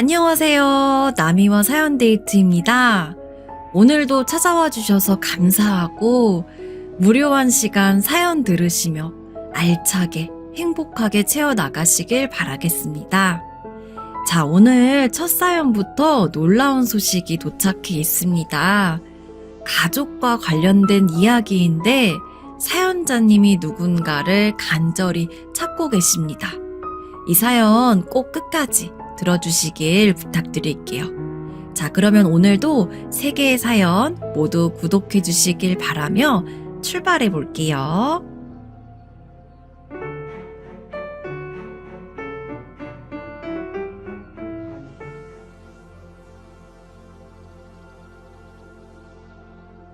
안녕하세요. 나미와 사연데이트입니다. 오늘도 찾아와 주셔서 감사하고 무료한 시간 사연 들으시며 알차게 행복하게 채워나가시길 바라겠습니다. 자, 오늘 첫 사연부터 놀라운 소식이 도착해 있습니다. 가족과 관련된 이야기인데 사연자님이 누군가를 간절히 찾고 계십니다. 이 사연 꼭 끝까지 들어주시길 부탁드릴게요. 자, 그러면 오늘도 3개의 사연 모두 구독해 주시길 바라며 출발해 볼게요.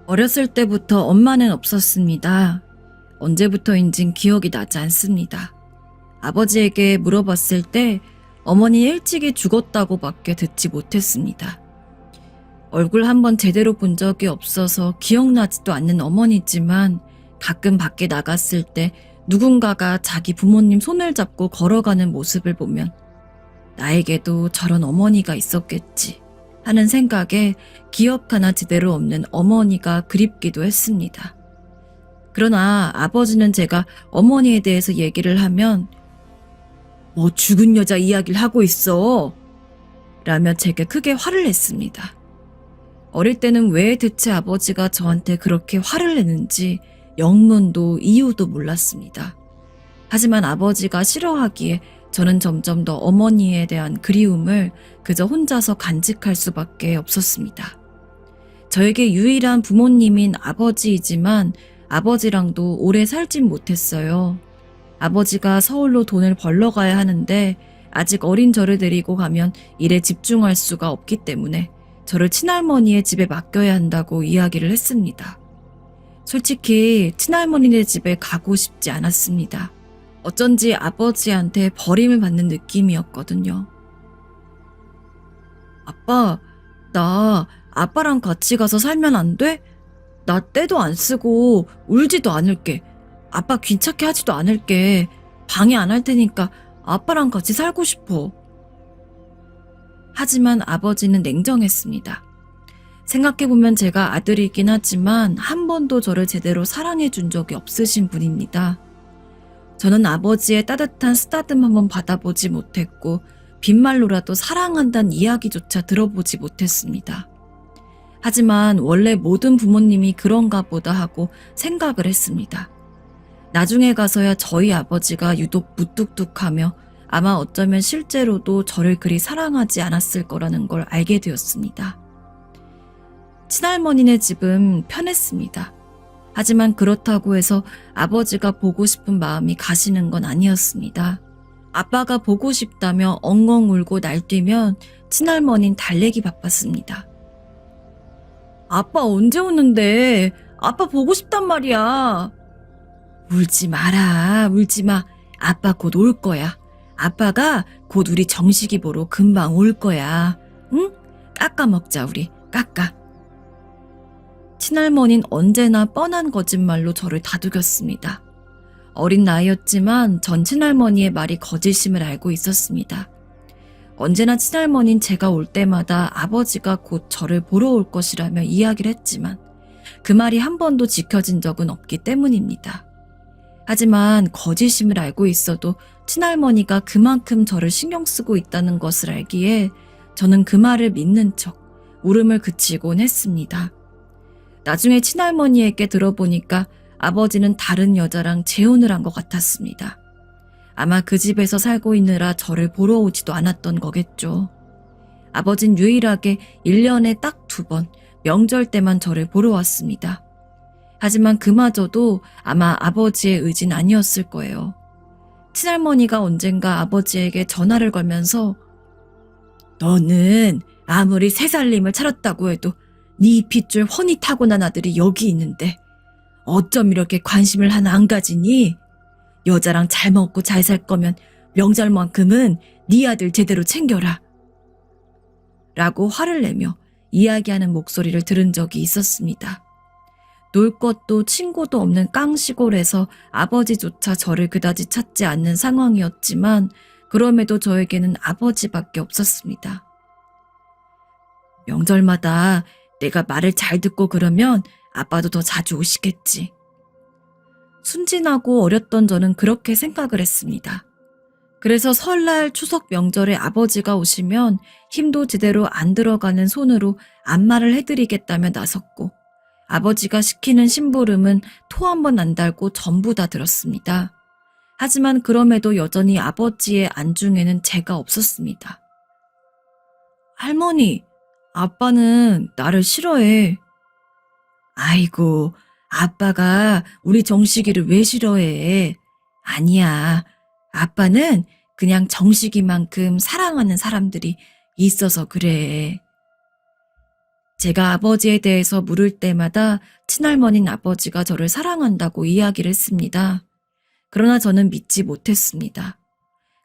어렸을 때부터 엄마는 없었습니다. 언제부터인진 기억이 나지 않습니다. 아버지에게 물어봤을 때 어머니 일찍이 죽었다고 밖에 듣지 못했습니다. 얼굴 한번 제대로 본 적이 없어서 기억나지도 않는 어머니지만 가끔 밖에 나갔을 때 누군가가 자기 부모님 손을 잡고 걸어가는 모습을 보면 나에게도 저런 어머니가 있었겠지 하는 생각에 기억 하나 제대로 없는 어머니가 그립기도 했습니다. 그러나 아버지는 제가 어머니에 대해서 얘기를 하면 뭐 죽은 여자 이야기를 하고 있어 라며 제게 크게 화를 냈습니다. 어릴 때는 왜 대체 아버지가 저한테 그렇게 화를 내는지 영문도 이유도 몰랐습니다. 하지만 아버지가 싫어하기에 저는 점점 더 어머니에 대한 그리움을 그저 혼자서 간직할 수밖에 없었습니다. 저에게 유일한 부모님인 아버지이지만 아버지랑도 오래 살진 못했어요. 아버지가 서울로 돈을 벌러 가야 하는데 아직 어린 저를 데리고 가면 일에 집중할 수가 없기 때문에 저를 친할머니의 집에 맡겨야 한다고 이야기를 했습니다. 솔직히 친할머니네 집에 가고 싶지 않았습니다. 어쩐지 아버지한테 버림을 받는 느낌이었거든요. 아빠, 나 아빠랑 같이 가서 살면 안 돼? 나 떼도 안 쓰고 울지도 않을게. 아빠 귀찮게 하지도 않을게. 방해 안 할 테니까 아빠랑 같이 살고 싶어. 하지만 아버지는 냉정했습니다. 생각해보면 제가 아들이긴 하지만 한 번도 저를 제대로 사랑해 준 적이 없으신 분입니다. 저는 아버지의 따뜻한 쓰다듬 한번 받아보지 못했고 빈말로라도 사랑한다는 이야기조차 들어보지 못했습니다. 하지만 원래 모든 부모님이 그런가 보다 하고 생각을 했습니다. 나중에 가서야 저희 아버지가 유독 무뚝뚝하며 아마 어쩌면 실제로도 저를 그리 사랑하지 않았을 거라는 걸 알게 되었습니다. 친할머니네 집은 편했습니다. 하지만 그렇다고 해서 아버지가 보고 싶은 마음이 가시는 건 아니었습니다. 아빠가 보고 싶다며 엉엉 울고 날뛰면 친할머니는 달래기 바빴습니다. 아빠 언제 오는데? 아빠 보고 싶단 말이야. 울지 마라, 울지 마. 아빠 곧 올 거야. 아빠가 곧 우리 정식이 보러 금방 올 거야. 응? 깎아 먹자, 우리. 깎아. 친할머니는 언제나 뻔한 거짓말로 저를 다독였습니다. 어린 나이였지만 전 친할머니의 말이 거짓임을 알고 있었습니다. 언제나 친할머니는 제가 올 때마다 아버지가 곧 저를 보러 올 것이라며 이야기를 했지만 그 말이 한 번도 지켜진 적은 없기 때문입니다. 하지만 거짓임을 알고 있어도 친할머니가 그만큼 저를 신경 쓰고 있다는 것을 알기에 저는 그 말을 믿는 척 울음을 그치곤 했습니다. 나중에 친할머니에게 들어보니까 아버지는 다른 여자랑 재혼을 한 것 같았습니다. 아마 그 집에서 살고 있느라 저를 보러 오지도 않았던 거겠죠. 아버진 유일하게 1년에 딱 2번 명절 때만 저를 보러 왔습니다. 하지만 그마저도 아마 아버지의 의지는 아니었을 거예요. 친할머니가 언젠가 아버지에게 전화를 걸면서 너는 아무리 새살림을 차렸다고 해도 네 핏줄 훤히 타고난 아들이 여기 있는데 어쩜 이렇게 관심을 하나 안 가지니? 여자랑 잘 먹고 잘 살 거면 명절만큼은 네 아들 제대로 챙겨라. 라고 화를 내며 이야기하는 목소리를 들은 적이 있었습니다. 놀 것도 친구도 없는 깡시골에서 아버지조차 저를 그다지 찾지 않는 상황이었지만 그럼에도 저에게는 아버지밖에 없었습니다. 명절마다 내가 말을 잘 듣고 그러면 아빠도 더 자주 오시겠지. 순진하고 어렸던 저는 그렇게 생각을 했습니다. 그래서 설날 추석 명절에 아버지가 오시면 힘도 제대로 안 들어가는 손으로 안마를 해드리겠다며 나섰고, 아버지가 시키는 심부름은 토 한 번 안 달고 전부 다 들었습니다. 하지만 그럼에도 여전히 아버지의 안중에는 제가 없었습니다. 할머니, 아빠는 나를 싫어해. 아이고, 아빠가 우리 정식이를 왜 싫어해? 아니야. 아빠는 그냥 정식이만큼 사랑하는 사람들이 있어서 그래. 제가 아버지에 대해서 물을 때마다 친할머니는 아버지가 저를 사랑한다고 이야기를 했습니다. 그러나 저는 믿지 못했습니다.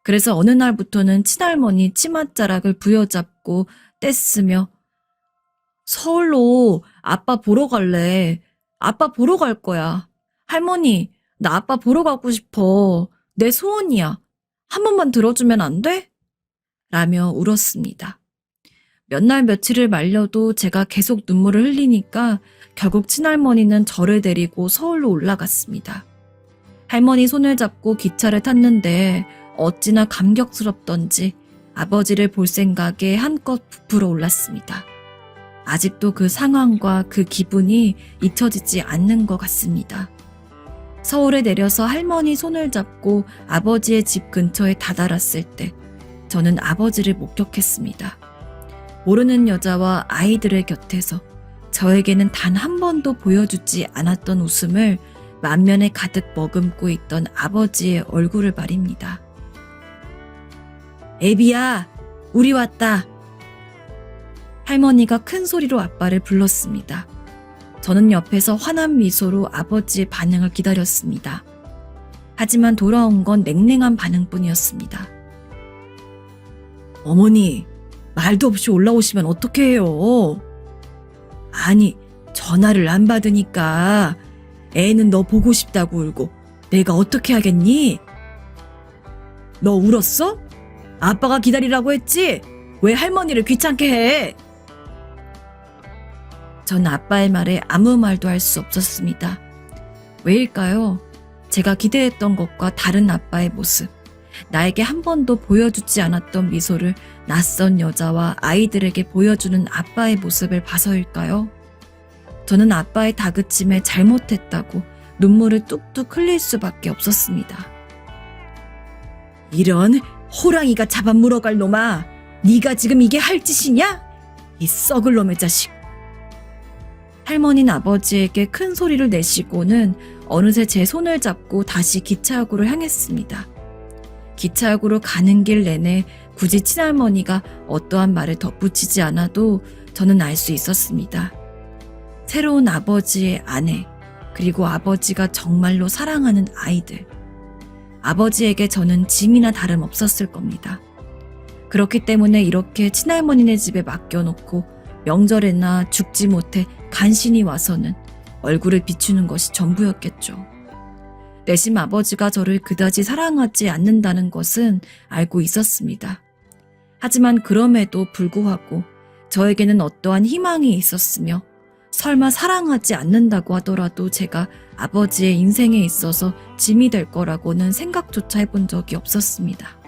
그래서 어느 날부터는 친할머니 치맛자락을 부여잡고 떼쓰며 서울로 아빠 보러 갈래. 아빠 보러 갈 거야. 할머니, 나 아빠 보러 가고 싶어. 내 소원이야. 한 번만 들어주면 안 돼? 라며 울었습니다. 몇 날 며칠을 말려도 제가 계속 눈물을 흘리니까 결국 친할머니는 저를 데리고 서울로 올라갔습니다. 할머니 손을 잡고 기차를 탔는데 어찌나 감격스럽던지 아버지를 볼 생각에 한껏 부풀어 올랐습니다. 아직도 그 상황과 그 기분이 잊혀지지 않는 것 같습니다. 서울에 내려서 할머니 손을 잡고 아버지의 집 근처에 다다랐을 때 저는 아버지를 목격했습니다. 모르는 여자와 아이들의 곁에서 저에게는 단 한 번도 보여주지 않았던 웃음을 만면에 가득 머금고 있던 아버지의 얼굴을 말입니다. 애비야, 우리 왔다. 할머니가 큰 소리로 아빠를 불렀습니다. 저는 옆에서 환한 미소로 아버지의 반응을 기다렸습니다. 하지만 돌아온 건 냉랭한 반응뿐이었습니다. 어머니, 말도 없이 올라오시면 어떡해요? 아니, 전화를 안 받으니까 애는 너 보고 싶다고 울고 내가 어떻게 하겠니? 너 울었어? 아빠가 기다리라고 했지? 왜 할머니를 귀찮게 해? 전 아빠의 말에 아무 말도 할 수 없었습니다. 왜일까요? 제가 기대했던 것과 다른 아빠의 모습, 나에게 한 번도 보여주지 않았던 미소를 낯선 여자와 아이들에게 보여주는 아빠의 모습을 봐서일까요? 저는 아빠의 다그침에 잘못했다고 눈물을 뚝뚝 흘릴 수밖에 없었습니다. 이런 호랑이가 잡아 물어갈 놈아, 네가 지금 이게 할 짓이냐? 이 썩을 놈의 자식. 할머니는 아버지에게 큰 소리를 내시고는 어느새 제 손을 잡고 다시 기차역으로 향했습니다. 기차역으로 가는 길 내내 굳이 친할머니가 어떠한 말을 덧붙이지 않아도 저는 알 수 있었습니다. 새로운 아버지의 아내, 그리고 아버지가 정말로 사랑하는 아이들. 아버지에게 저는 짐이나 다름없었을 겁니다. 그렇기 때문에 이렇게 친할머니네 집에 맡겨놓고 명절에나 죽지 못해 간신히 와서는 얼굴을 비추는 것이 전부였겠죠. 내심 아버지가 저를 그다지 사랑하지 않는다는 것은 알고 있었습니다. 하지만 그럼에도 불구하고 저에게는 어떠한 희망이 있었으며 설마 사랑하지 않는다고 하더라도 제가 아버지의 인생에 있어서 짐이 될 거라고는 생각조차 해본 적이 없었습니다.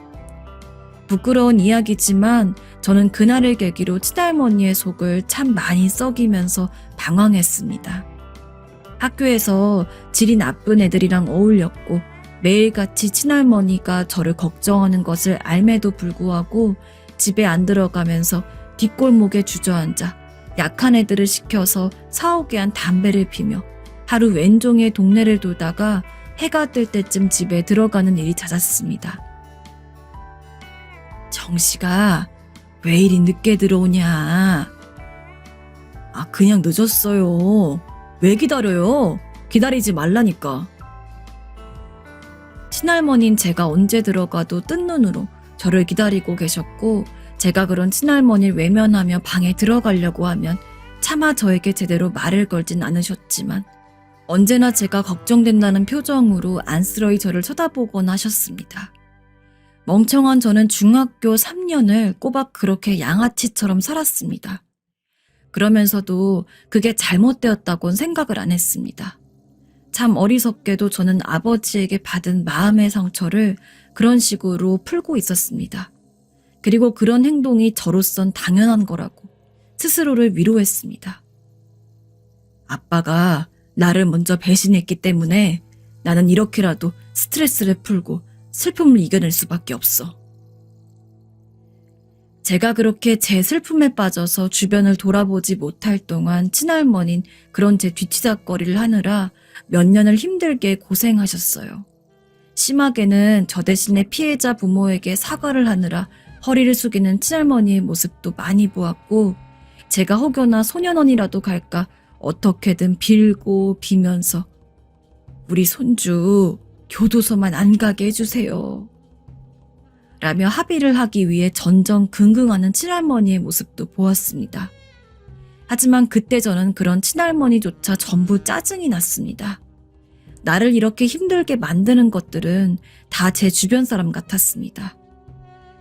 부끄러운 이야기지만 저는 그날을 계기로 친할머니의 속을 참 많이 썩이면서 방황했습니다. 학교에서 질이 나쁜 애들이랑 어울렸고 매일같이 친할머니가 저를 걱정하는 것을 알매도 불구하고 집에 안 들어가면서 뒷골목에 주저앉아 약한 애들을 시켜서 사오게 한 담배를 피며 하루 왼종일 동네를 돌다가 해가 뜰 때쯤 집에 들어가는 일이 잦았습니다. 정씨가 왜 이리 늦게 들어오냐? 아, 그냥 늦었어요. 왜 기다려요? 기다리지 말라니까. 친할머니는 제가 언제 들어가도 뜬 눈으로 저를 기다리고 계셨고, 제가 그런 친할머니를 외면하며 방에 들어가려고 하면 차마 저에게 제대로 말을 걸진 않으셨지만 언제나 제가 걱정된다는 표정으로 안쓰러이 저를 쳐다보곤 하셨습니다. 멍청한 저는 중학교 3년을 꼬박 그렇게 양아치처럼 살았습니다. 그러면서도 그게 잘못되었다고는 생각을 안 했습니다. 참 어리석게도 저는 아버지에게 받은 마음의 상처를 그런 식으로 풀고 있었습니다. 그리고 그런 행동이 저로선 당연한 거라고 스스로를 위로했습니다. 아빠가 나를 먼저 배신했기 때문에 나는 이렇게라도 스트레스를 풀고 슬픔을 이겨낼 수밖에 없어. 제가 그렇게 제 슬픔에 빠져서 주변을 돌아보지 못할 동안 친할머니는 그런 제 뒤치다꺼리를 하느라 몇 년을 힘들게 고생하셨어요. 심하게는 저 대신에 피해자 부모에게 사과를 하느라 허리를 숙이는 친할머니의 모습도 많이 보았고, 제가 혹여나 소년원이라도 갈까 어떻게든 빌고 비면서 우리 손주 교도소만 안 가게 해주세요 라며 합의를 하기 위해 전전긍긍하는 친할머니의 모습도 보았습니다. 하지만 그때 저는 그런 친할머니조차 전부 짜증이 났습니다. 나를 이렇게 힘들게 만드는 것들은 다 제 주변 사람 같았습니다.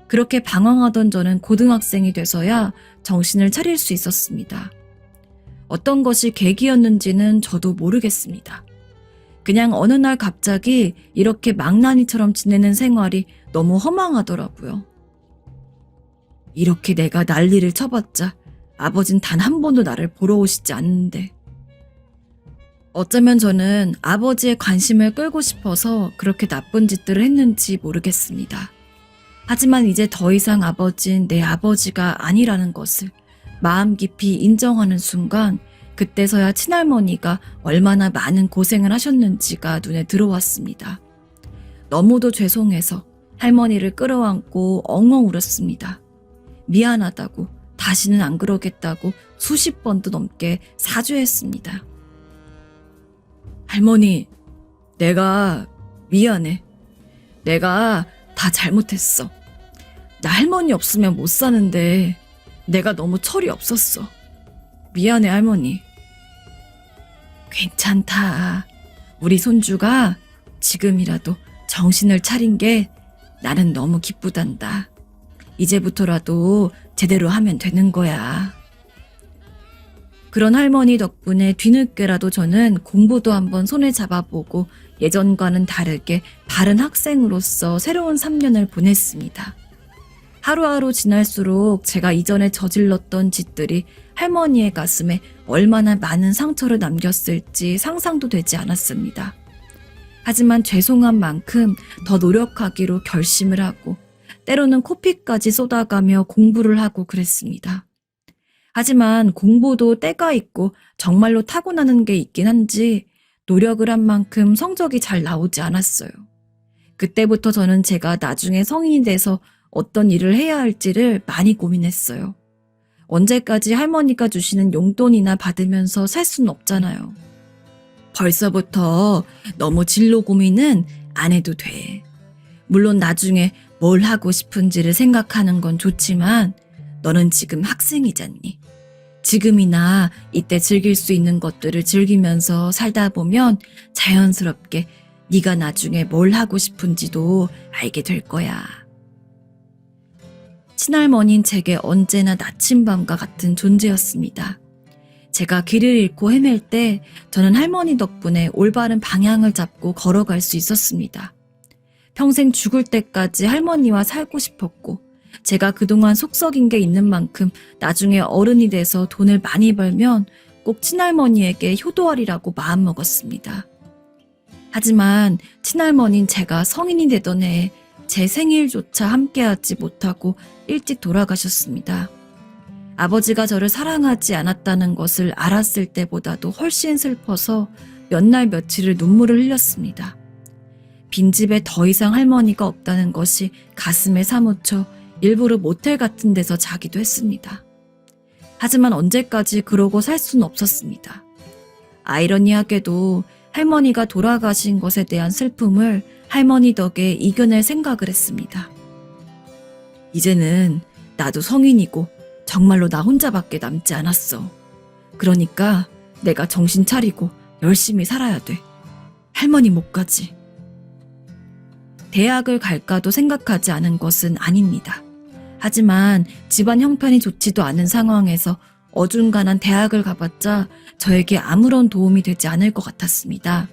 그렇게 방황하던 저는 고등학생이 돼서야 정신을 차릴 수 있었습니다. 어떤 것이 계기였는지는 저도 모르겠습니다. 그냥 어느 날 갑자기 이렇게 망나니처럼 지내는 생활이 너무 허망하더라고요. 이렇게 내가 난리를 쳐봤자 아버진 단 한 번도 나를 보러 오시지 않는데. 어쩌면 저는 아버지의 관심을 끌고 싶어서 그렇게 나쁜 짓들을 했는지 모르겠습니다. 하지만 이제 더 이상 아버진 내 아버지가 아니라는 것을 마음 깊이 인정하는 순간, 그때서야 친할머니가 얼마나 많은 고생을 하셨는지가 눈에 들어왔습니다. 너무도 죄송해서 할머니를 끌어안고 엉엉 울었습니다. 미안하다고, 다시는 안 그러겠다고 수십 번도 넘게 사죄했습니다. 할머니, 내가 미안해. 내가 다 잘못했어. 나 할머니 없으면 못 사는데 내가 너무 철이 없었어. 미안해, 할머니. 괜찮다. 우리 손주가 지금이라도 정신을 차린 게 나는 너무 기쁘단다. 이제부터라도 제대로 하면 되는 거야. 그런 할머니 덕분에 뒤늦게라도 저는 공부도 한번 손에 잡아보고 예전과는 다르게 바른 학생으로서 새로운 3년을 보냈습니다. 하루하루 지날수록 제가 이전에 저질렀던 짓들이 할머니의 가슴에 얼마나 많은 상처를 남겼을지 상상도 되지 않았습니다. 하지만 죄송한 만큼 더 노력하기로 결심을 하고 때로는 코피까지 쏟아가며 공부를 하고 그랬습니다. 하지만 공부도 때가 있고 정말로 타고나는 게 있긴 한지 노력을 한 만큼 성적이 잘 나오지 않았어요. 그때부터 저는 제가 나중에 성인이 돼서 어떤 일을 해야 할지를 많이 고민했어요. 언제까지 할머니가 주시는 용돈이나 받으면서 살 수는 없잖아요. 벌써부터 너무 진로 고민은 안 해도 돼. 물론 나중에 뭘 하고 싶은지를 생각하는 건 좋지만 너는 지금 학생이잖니. 지금이나 이때 즐길 수 있는 것들을 즐기면서 살다 보면 자연스럽게 네가 나중에 뭘 하고 싶은지도 알게 될 거야. 친할머니는 제게 언제나 나침반과 같은 존재였습니다. 제가 길을 잃고 헤맬 때 저는 할머니 덕분에 올바른 방향을 잡고 걸어갈 수 있었습니다. 평생 죽을 때까지 할머니와 살고 싶었고, 제가 그동안 속썩인 게 있는 만큼 나중에 어른이 돼서 돈을 많이 벌면 꼭 친할머니에게 효도하리라고 마음먹었습니다. 하지만 친할머니는 제가 성인이 되던 해에 제 생일조차 함께하지 못하고 일찍 돌아가셨습니다. 아버지가 저를 사랑하지 않았다는 것을 알았을 때보다도 훨씬 슬퍼서 몇 날 며칠을 눈물을 흘렸습니다. 빈집에 더 이상 할머니가 없다는 것이 가슴에 사무쳐 일부러 모텔 같은 데서 자기도 했습니다. 하지만 언제까지 그러고 살 수는 없었습니다. 아이러니하게도 할머니가 돌아가신 것에 대한 슬픔을 할머니 덕에 이겨낼 생각을 했습니다. 이제는 나도 성인이고 정말로 나 혼자밖에 남지 않았어. 그러니까 내가 정신 차리고 열심히 살아야 돼. 할머니 못 가지. 대학을 갈까도 생각하지 않은 것은 아닙니다. 하지만 집안 형편이 좋지도 않은 상황에서 어중간한 대학을 가봤자 저에게 아무런 도움이 되지 않을 것 같았습니다.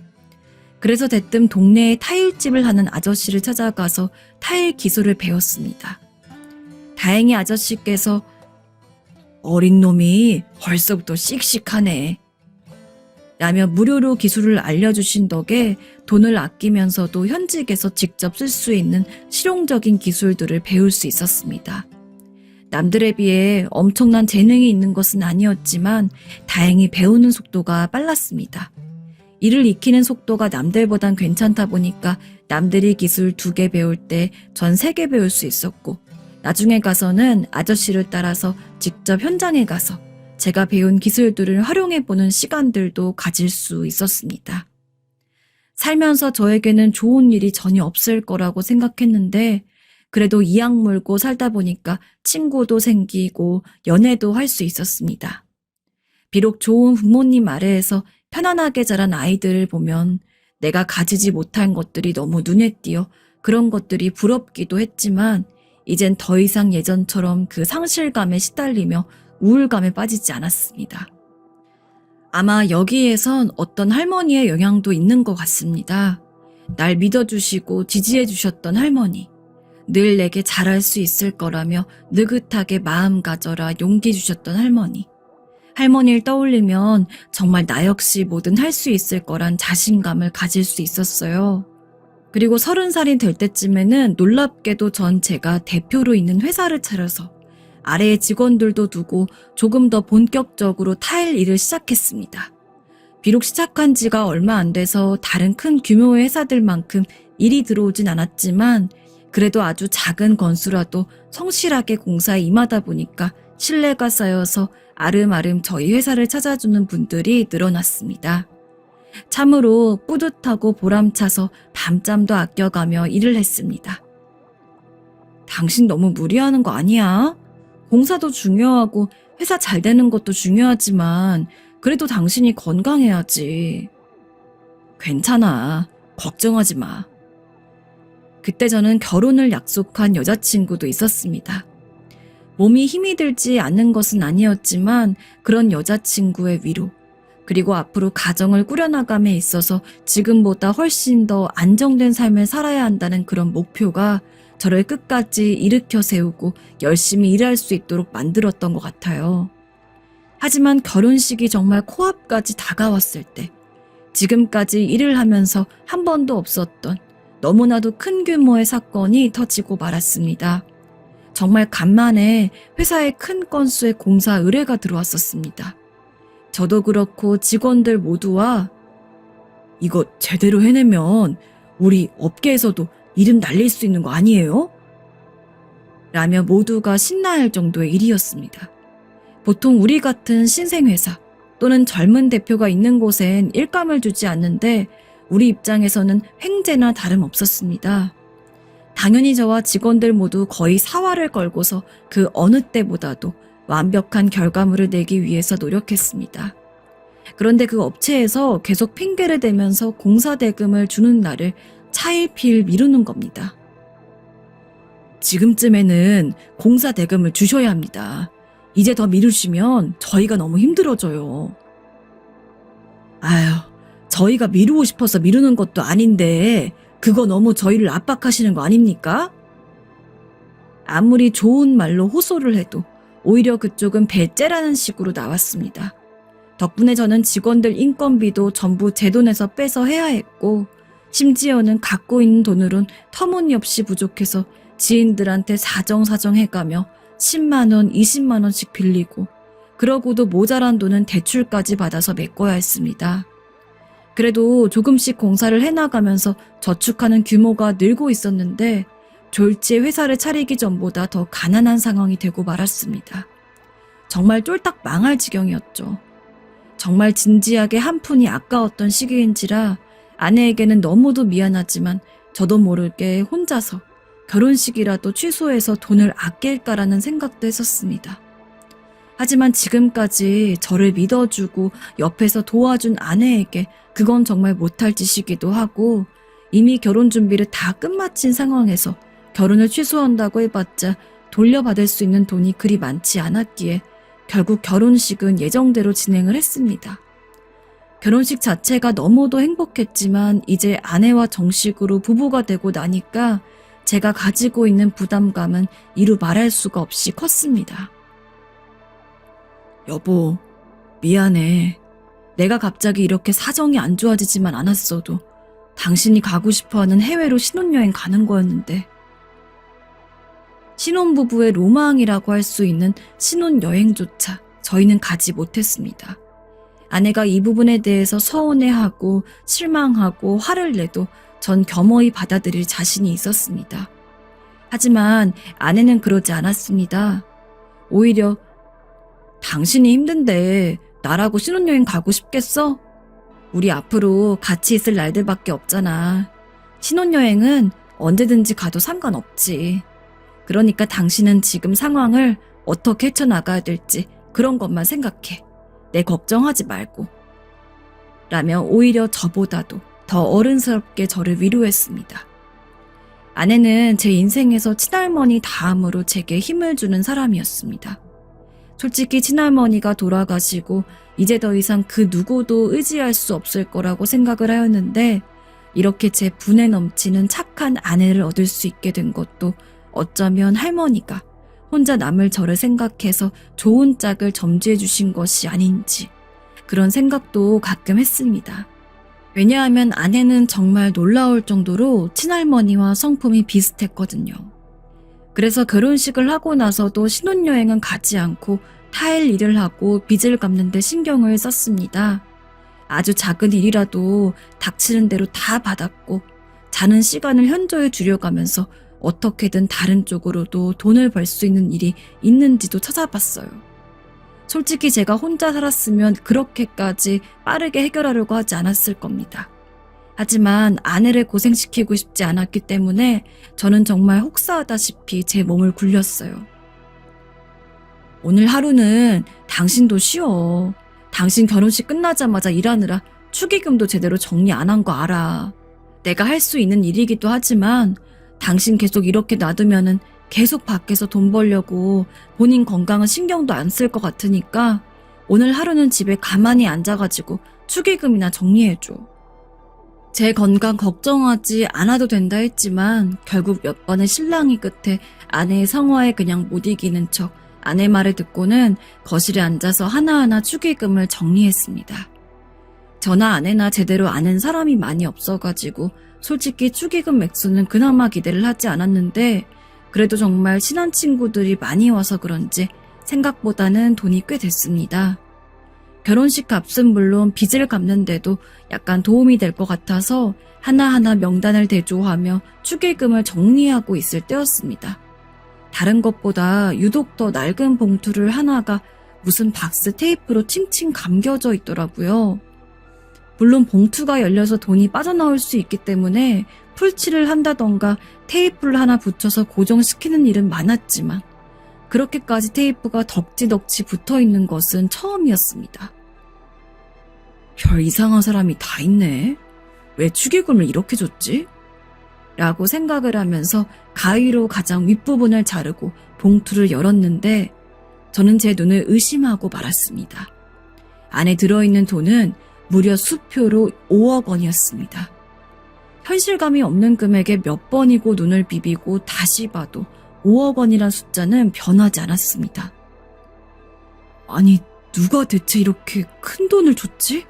그래서 대뜸 동네에 타일집을 하는 아저씨를 찾아가서 타일 기술을 배웠습니다. 다행히 아저씨께서 어린 놈이 벌써부터 씩씩하네 라며 무료로 기술을 알려주신 덕에 돈을 아끼면서도 현직에서 직접 쓸 수 있는 실용적인 기술들을 배울 수 있었습니다. 남들에 비해 엄청난 재능이 있는 것은 아니었지만 다행히 배우는 속도가 빨랐습니다. 일을 익히는 속도가 남들보단 괜찮다 보니까 남들이 기술 2개 배울 때 전 3개 배울 수 있었고 나중에 가서는 아저씨를 따라서 직접 현장에 가서 제가 배운 기술들을 활용해보는 시간들도 가질 수 있었습니다. 살면서 저에게는 좋은 일이 전혀 없을 거라고 생각했는데 그래도 이악 물고 살다 보니까 친구도 생기고 연애도 할 수 있었습니다. 비록 좋은 부모님 아래에서 편안하게 자란 아이들을 보면 내가 가지지 못한 것들이 너무 눈에 띄어 그런 것들이 부럽기도 했지만 이젠 더 이상 예전처럼 그 상실감에 시달리며 우울감에 빠지지 않았습니다. 아마 여기에선 어떤 할머니의 영향도 있는 것 같습니다. 날 믿어주시고 지지해주셨던 할머니. 늘 내게 잘할 수 있을 거라며 느긋하게 마음 가져라 용기 주셨던 할머니. 할머니를 떠올리면 정말 나 역시 뭐든 할 수 있을 거란 자신감을 가질 수 있었어요. 그리고 30살이 될 때쯤에는 놀랍게도 전 제가 대표로 있는 회사를 차려서 아래에 직원들도 두고 조금 더 본격적으로 타일 일을 시작했습니다. 비록 시작한 지가 얼마 안 돼서 다른 큰 규모의 회사들만큼 일이 들어오진 않았지만 그래도 아주 작은 건수라도 성실하게 공사에 임하다 보니까 신뢰가 쌓여서 아름아름 저희 회사를 찾아주는 분들이 늘어났습니다. 참으로 뿌듯하고 보람차서 밤잠도 아껴가며 일을 했습니다. 당신 너무 무리하는 거 아니야? 공사도 중요하고 회사 잘 되는 것도 중요하지만 그래도 당신이 건강해야지. 괜찮아. 걱정하지 마. 그때 저는 결혼을 약속한 여자친구도 있었습니다. 몸이 힘이 들지 않는 것은 아니었지만 그런 여자친구의 위로, 그리고 앞으로 가정을 꾸려나감에 있어서 지금보다 훨씬 더 안정된 삶을 살아야 한다는 그런 목표가 저를 끝까지 일으켜 세우고 열심히 일할 수 있도록 만들었던 것 같아요. 하지만 결혼식이 정말 코앞까지 다가왔을 때, 지금까지 일을 하면서 한 번도 없었던 너무나도 큰 규모의 사건이 터지고 말았습니다. 정말 간만에 회사에 큰 건수의 공사 의뢰가 들어왔었습니다. 저도 그렇고 직원들 모두와 이거 제대로 해내면 우리 업계에서도 이름 날릴 수 있는 거 아니에요? 라며 모두가 신나할 정도의 일이었습니다. 보통 우리 같은 신생회사 또는 젊은 대표가 있는 곳엔 일감을 주지 않는데 우리 입장에서는 횡재나 다름없었습니다. 당연히 저와 직원들 모두 거의 사활을 걸고서 그 어느 때보다도 완벽한 결과물을 내기 위해서 노력했습니다. 그런데 그 업체에서 계속 핑계를 대면서 공사 대금을 주는 날을 차일피일 미루는 겁니다. 지금쯤에는 공사 대금을 주셔야 합니다. 이제 더 미루시면 저희가 너무 힘들어져요. 아휴, 저희가 미루고 싶어서 미루는 것도 아닌데 그거 너무 저희를 압박하시는 거 아닙니까? 아무리 좋은 말로 호소를 해도 오히려 그쪽은 배째라는 식으로 나왔습니다. 덕분에 저는 직원들 인건비도 전부 제 돈에서 빼서 해야 했고 심지어는 갖고 있는 돈으론 터무니없이 부족해서 지인들한테 사정사정 해가며 10만 원, 20만 원씩 빌리고 그러고도 모자란 돈은 대출까지 받아서 메꿔야 했습니다. 그래도 조금씩 공사를 해나가면서 저축하는 규모가 늘고 있었는데 졸지에 회사를 차리기 전보다 더 가난한 상황이 되고 말았습니다. 정말 쫄딱 망할 지경이었죠. 정말 진지하게 한 푼이 아까웠던 시기인지라 아내에게는 너무도 미안하지만 저도 모르게 혼자서 결혼식이라도 취소해서 돈을 아낄까라는 생각도 했었습니다. 하지만 지금까지 저를 믿어주고 옆에서 도와준 아내에게 그건 정말 못할 짓이기도 하고 이미 결혼 준비를 다 끝마친 상황에서 결혼을 취소한다고 해봤자 돌려받을 수 있는 돈이 그리 많지 않았기에 결국 결혼식은 예정대로 진행을 했습니다. 결혼식 자체가 너무도 행복했지만 이제 아내와 정식으로 부부가 되고 나니까 제가 가지고 있는 부담감은 이루 말할 수가 없이 컸습니다. 여보, 미안해. 내가 갑자기 이렇게 사정이 안 좋아지지만 않았어도 당신이 가고 싶어하는 해외로 신혼여행 가는 거였는데. 신혼부부의 로망이라고 할 수 있는 신혼여행조차 저희는 가지 못했습니다. 아내가 이 부분에 대해서 서운해하고 실망하고 화를 내도 전 겸허히 받아들일 자신이 있었습니다. 하지만 아내는 그러지 않았습니다. 오히려 당신이 힘든데 나라고 신혼여행 가고 싶겠어? 우리 앞으로 같이 있을 날들밖에 없잖아. 신혼여행은 언제든지 가도 상관없지. 그러니까 당신은 지금 상황을 어떻게 헤쳐나가야 될지 그런 것만 생각해. 내 걱정하지 말고. 라며 오히려 저보다도 더 어른스럽게 저를 위로했습니다. 아내는 제 인생에서 친할머니 다음으로 제게 힘을 주는 사람이었습니다. 솔직히 친할머니가 돌아가시고 이제 더 이상 그 누구도 의지할 수 없을 거라고 생각을 하였는데 이렇게 제 분에 넘치는 착한 아내를 얻을 수 있게 된 것도 어쩌면 할머니가 혼자 남을 저를 생각해서 좋은 짝을 점지해 주신 것이 아닌지 그런 생각도 가끔 했습니다. 왜냐하면 아내는 정말 놀라울 정도로 친할머니와 성품이 비슷했거든요. 그래서 결혼식을 하고 나서도 신혼여행은 가지 않고 타일 일을 하고 빚을 갚는 데 신경을 썼습니다. 아주 작은 일이라도 닥치는 대로 다 받았고 자는 시간을 현저히 줄여가면서 어떻게든 다른 쪽으로도 돈을 벌 수 있는 일이 있는지도 찾아봤어요. 솔직히 제가 혼자 살았으면 그렇게까지 빠르게 해결하려고 하지 않았을 겁니다. 하지만 아내를 고생시키고 싶지 않았기 때문에 저는 정말 혹사하다시피 제 몸을 굴렸어요. 오늘 하루는 당신도 쉬어. 당신 결혼식 끝나자마자 일하느라 축의금도 제대로 정리 안 한 거 알아. 내가 할 수 있는 일이기도 하지만 당신 계속 이렇게 놔두면은 계속 밖에서 돈 벌려고 본인 건강은 신경도 안 쓸 것 같으니까 오늘 하루는 집에 가만히 앉아가지고 축의금이나 정리해줘. 제 건강 걱정하지 않아도 된다 했지만 결국 몇 번의 실랑이 끝에 아내의 성화에 그냥 못 이기는 척 아내 말을 듣고는 거실에 앉아서 하나하나 축의금을 정리했습니다. 저나 아내나 제대로 아는 사람이 많이 없어가지고 솔직히 축의금 맥수는 그나마 기대를 하지 않았는데 그래도 정말 친한 친구들이 많이 와서 그런지 생각보다는 돈이 꽤 됐습니다. 결혼식 값은 물론 빚을 갚는데도 약간 도움이 될 것 같아서 하나하나 명단을 대조하며 축의금을 정리하고 있을 때였습니다. 다른 것보다 유독 더 낡은 봉투를 하나가 무슨 박스 테이프로 칭칭 감겨져 있더라고요. 물론 봉투가 열려서 돈이 빠져나올 수 있기 때문에 풀칠을 한다던가 테이프를 하나 붙여서 고정시키는 일은 많았지만 그렇게까지 테이프가 덕지덕지 붙어있는 것은 처음이었습니다. 별 이상한 사람이 다 있네. 왜 축의금을 이렇게 줬지? 라고 생각을 하면서 가위로 가장 윗부분을 자르고 봉투를 열었는데 저는 제 눈을 의심하고 말았습니다. 안에 들어있는 돈은 무려 수표로 5억 원이었습니다. 현실감이 없는 금액에 몇 번이고 눈을 비비고 다시 봐도 5억 원이란 숫자는 변하지 않았습니다. 아니, 누가 대체 이렇게 큰 돈을 줬지?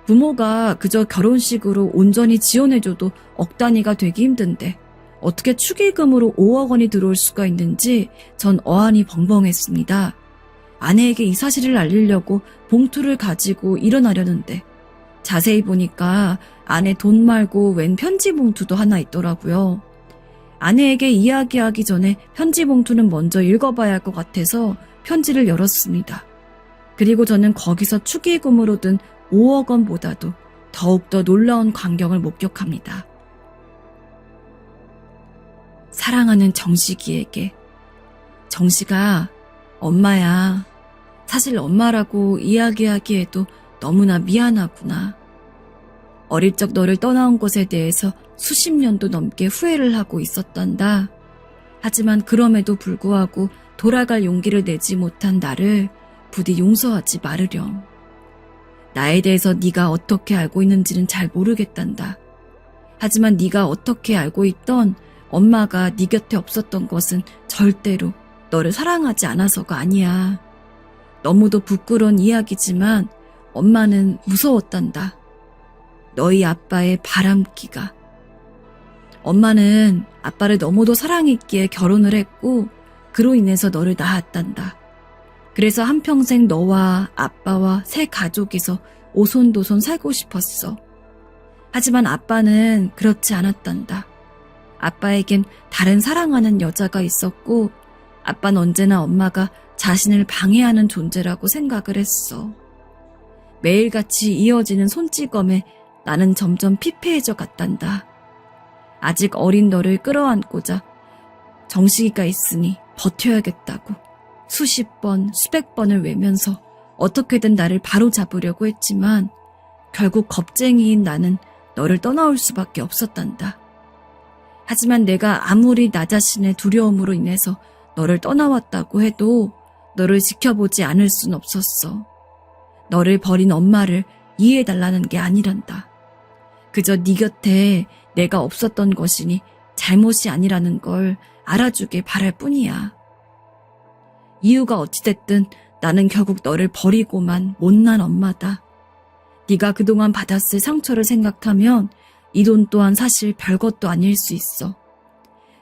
부모가 그저 결혼식으로 온전히 지원해줘도 억 단위가 되기 힘든데 어떻게 축의금으로 5억 원이 들어올 수가 있는지 전 어안이 벙벙했습니다. 아내에게 이 사실을 알리려고 봉투를 가지고 일어나려는데 자세히 보니까 안에 돈 말고 웬 편지 봉투도 하나 있더라고요. 아내에게 이야기하기 전에 편지 봉투는 먼저 읽어봐야 할 것 같아서 편지를 열었습니다. 그리고 저는 거기서 축의금으로 든 5억 원보다도 더욱더 놀라운 광경을 목격합니다. 사랑하는 정식이에게. 정식아, 엄마야. 사실 엄마라고 이야기하기에도 너무나 미안하구나. 어릴 적 너를 떠나온 것에 대해서 수십 년도 넘게 후회를 하고 있었단다. 하지만 그럼에도 불구하고 돌아갈 용기를 내지 못한 나를 부디 용서하지 말으렴. 나에 대해서 네가 어떻게 알고 있는지는 잘 모르겠단다. 하지만 네가 어떻게 알고 있던 엄마가 네 곁에 없었던 것은 절대로 너를 사랑하지 않아서가 아니야. 너무도 부끄러운 이야기지만 엄마는 무서웠단다. 너희 아빠의 바람기가. 엄마는 아빠를 너무도 사랑했기에 결혼을 했고 그로 인해서 너를 낳았단다. 그래서 한평생 너와 아빠와 새 가족에서 오손도손 살고 싶었어. 하지만 아빠는 그렇지 않았단다. 아빠에겐 다른 사랑하는 여자가 있었고 아빠는 언제나 엄마가 자신을 방해하는 존재라고 생각을 했어. 매일같이 이어지는 손찌검에 나는 점점 피폐해져 갔단다. 아직 어린 너를 끌어안고자 정식이가 있으니 버텨야겠다고 수십 번, 수백 번을 외면서 어떻게든 나를 바로잡으려고 했지만 결국 겁쟁이인 나는 너를 떠나올 수밖에 없었단다. 하지만 내가 아무리 나 자신의 두려움으로 인해서 너를 떠나왔다고 해도 너를 지켜보지 않을 순 없었어. 너를 버린 엄마를 이해해달라는 게 아니란다. 그저 네 곁에 내가 없었던 것이니 잘못이 아니라는 걸 알아주길 바랄 뿐이야. 이유가 어찌됐든 나는 결국 너를 버리고만 못난 엄마다. 네가 그동안 받았을 상처를 생각하면 이 돈 또한 사실 별것도 아닐 수 있어.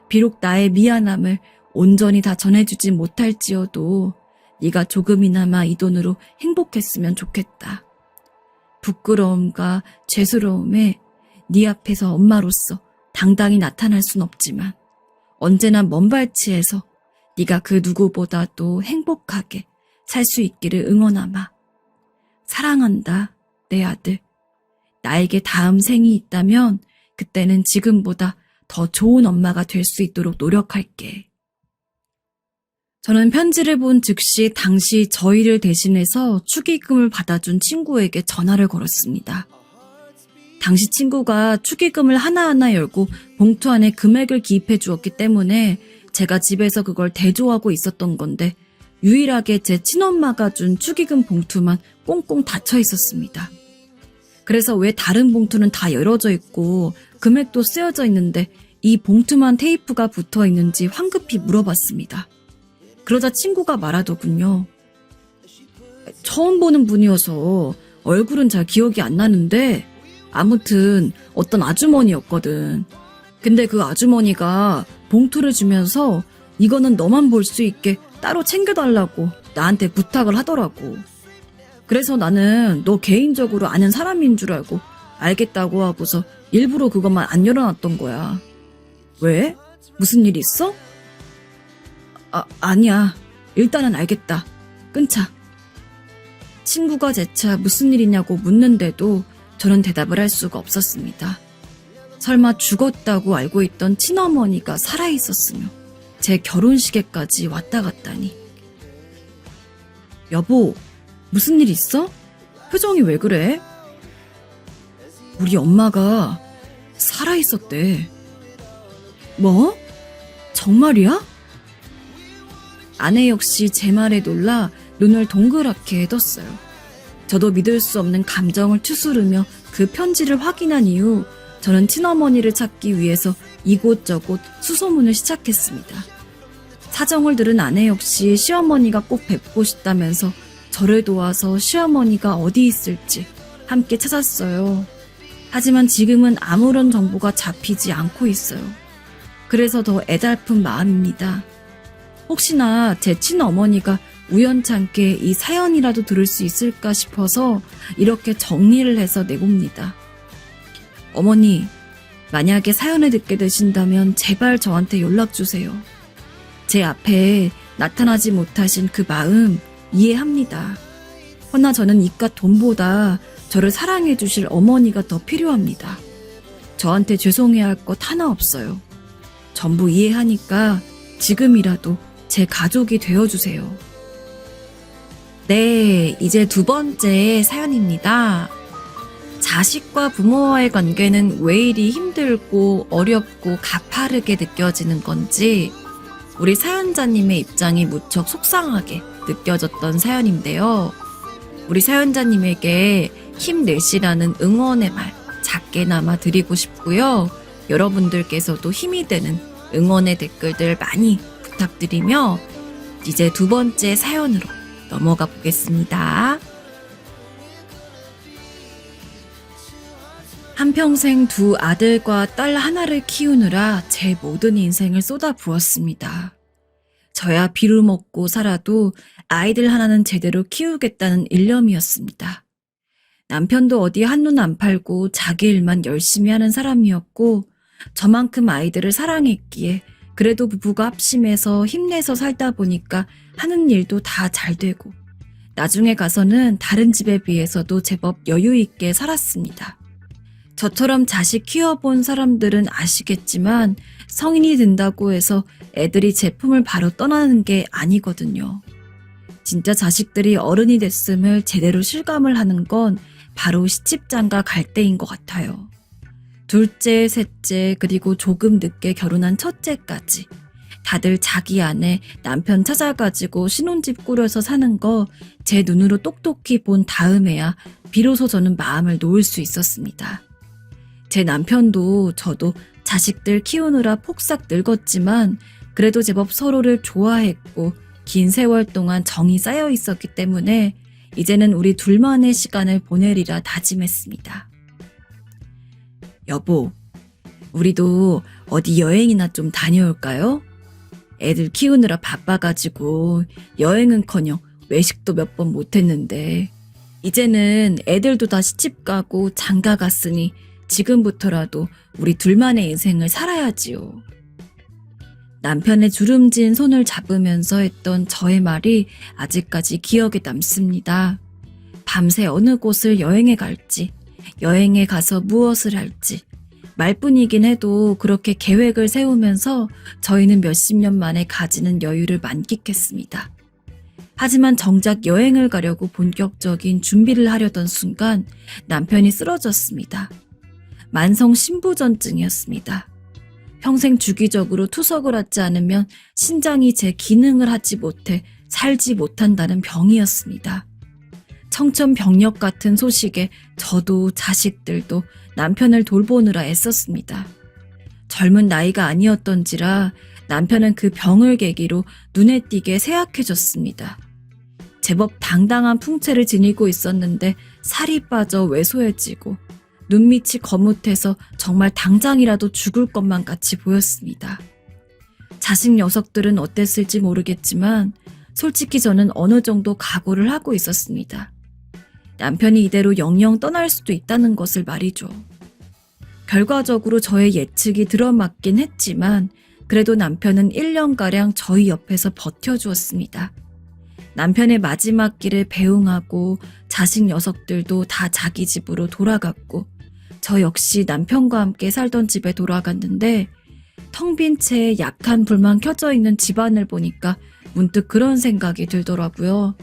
비록 나의 미안함을 온전히 다 전해주지 못할지어도 네가 조금이나마 이 돈으로 행복했으면 좋겠다. 부끄러움과 죄스러움에 네 앞에서 엄마로서 당당히 나타날 순 없지만 언제나 먼발치에서 네가 그 누구보다도 행복하게 살 수 있기를 응원하마. 사랑한다, 내 아들. 나에게 다음 생이 있다면 그때는 지금보다 더 좋은 엄마가 될 수 있도록 노력할게. 저는 편지를 본 즉시 당시 저희를 대신해서 축의금을 받아준 친구에게 전화를 걸었습니다. 당시 친구가 축의금을 하나하나 열고 봉투 안에 금액을 기입해 주었기 때문에 제가 집에서 그걸 대조하고 있었던 건데 유일하게 제 친엄마가 준 축의금 봉투만 꽁꽁 닫혀 있었습니다. 그래서 왜 다른 봉투는 다 열어져 있고 금액도 쓰여져 있는데 이 봉투만 테이프가 붙어 있는지 황급히 물어봤습니다. 그러자 친구가 말하더군요. 처음 보는 분이어서 얼굴은 잘 기억이 안 나는데 아무튼 어떤 아주머니였거든. 근데 그 아주머니가 봉투를 주면서 이거는 너만 볼 수 있게 따로 챙겨달라고 나한테 부탁을 하더라고. 그래서 나는 너 개인적으로 아는 사람인 줄 알고 알겠다고 하고서 일부러 그것만 안 열어놨던 거야. 왜? 무슨 일 있어? 아니야. 일단은 알겠다. 끊자. 친구가 재차 무슨 일이냐고 묻는데도 저는 대답을 할 수가 없었습니다. 설마 죽었다고 알고 있던 친어머니가 살아있었으며 제 결혼식에까지 왔다 갔다니. 여보, 무슨 일 있어? 표정이 왜 그래? 우리 엄마가 살아있었대. 뭐? 정말이야? 아내 역시 제 말에 놀라 눈을 동그랗게 떴어요. 저도 믿을 수 없는 감정을 추스르며 그 편지를 확인한 이후 저는 친어머니를 찾기 위해서 이곳저곳 수소문을 시작했습니다. 사정을 들은 아내 역시 시어머니가 꼭 뵙고 싶다면서 저를 도와서 시어머니가 어디 있을지 함께 찾았어요. 하지만 지금은 아무런 정보가 잡히지 않고 있어요. 그래서 더 애달픈 마음입니다. 혹시나 제 친어머니가 우연찮게 이 사연이라도 들을 수 있을까 싶어서 이렇게 정리를 해서 내봅니다. 어머니, 만약에 사연을 듣게 되신다면 제발 저한테 연락주세요. 제 앞에 나타나지 못하신 그 마음 이해합니다. 허나 저는 이깟 돈보다 저를 사랑해 주실 어머니가 더 필요합니다. 저한테 죄송해야 할 것 하나 없어요. 전부 이해하니까 지금이라도 제 가족이 되어주세요. 네, 이제 두 번째 사연입니다. 자식과 부모와의 관계는 왜 이리 힘들고 어렵고 가파르게 느껴지는 건지 우리 사연자님의 입장이 무척 속상하게 느껴졌던 사연인데요. 우리 사연자님에게 힘내시라는 응원의 말 작게나마 드리고 싶고요. 여러분들께서도 힘이 되는 응원의 댓글들 많이 부탁드리며 이제 두 번째 사연으로 넘어가 보겠습니다. 한평생 두 아들과 딸 하나를 키우느라 제 모든 인생을 쏟아부었습니다. 저야 비루 먹고 살아도 아이들 하나는 제대로 키우겠다는 일념이었습니다. 남편도 어디 한눈 안 팔고 자기 일만 열심히 하는 사람이었고 저만큼 아이들을 사랑했기에 그래도 부부가 합심해서 힘내서 살다 보니까 하는 일도 다 잘 되고 나중에 가서는 다른 집에 비해서도 제법 여유 있게 살았습니다. 저처럼 자식 키워본 사람들은 아시겠지만 성인이 된다고 해서 애들이 제품을 바로 떠나는 게 아니거든요. 진짜 자식들이 어른이 됐음을 제대로 실감을 하는 건 바로 시집장가 갈 때인 것 같아요. 둘째, 셋째, 그리고 조금 늦게 결혼한 첫째까지 다들 자기 아내, 남편 찾아가지고 신혼집 꾸려서 사는 거 제 눈으로 똑똑히 본 다음에야 비로소 저는 마음을 놓을 수 있었습니다. 제 남편도 저도 자식들 키우느라 폭삭 늙었지만 그래도 제법 서로를 좋아했고 긴 세월 동안 정이 쌓여 있었기 때문에 이제는 우리 둘만의 시간을 보내리라 다짐했습니다. 여보, 우리도 어디 여행이나 좀 다녀올까요? 애들 키우느라 바빠가지고 여행은커녕 외식도 몇 번 못했는데 이제는 애들도 다 시집 가고 장가 갔으니 지금부터라도 우리 둘만의 인생을 살아야지요. 남편의 주름진 손을 잡으면서 했던 저의 말이 아직까지 기억에 남습니다. 밤새 어느 곳을 여행에 갈지, 여행에 가서 무엇을 할지, 말뿐이긴 해도 그렇게 계획을 세우면서 저희는 몇십 년 만에 가지는 여유를 만끽했습니다. 하지만 정작 여행을 가려고 본격적인 준비를 하려던 순간 남편이 쓰러졌습니다. 만성 신부전증이었습니다. 평생 주기적으로 투석을 하지 않으면 신장이 제 기능을 하지 못해 살지 못한다는 병이었습니다. 청천벽력 같은 소식에 저도 자식들도 남편을 돌보느라 애썼습니다. 젊은 나이가 아니었던지라 남편은 그 병을 계기로 눈에 띄게 쇠약해졌습니다. 제법 당당한 풍채를 지니고 있었는데 살이 빠져 왜소해지고 눈밑이 거뭇해서 정말 당장이라도 죽을 것만 같이 보였습니다. 자식 녀석들은 어땠을지 모르겠지만 솔직히 저는 어느 정도 각오를 하고 있었습니다. 남편이 이대로 영영 떠날 수도 있다는 것을 말이죠. 결과적으로 저의 예측이 들어맞긴 했지만 그래도 남편은 1년가량 저희 옆에서 버텨주었습니다. 남편의 마지막 길을 배웅하고 자식 녀석들도 다 자기 집으로 돌아갔고 저 역시 남편과 함께 살던 집에 돌아갔는데 텅 빈 채 약한 불만 켜져 있는 집안을 보니까 문득 그런 생각이 들더라고요.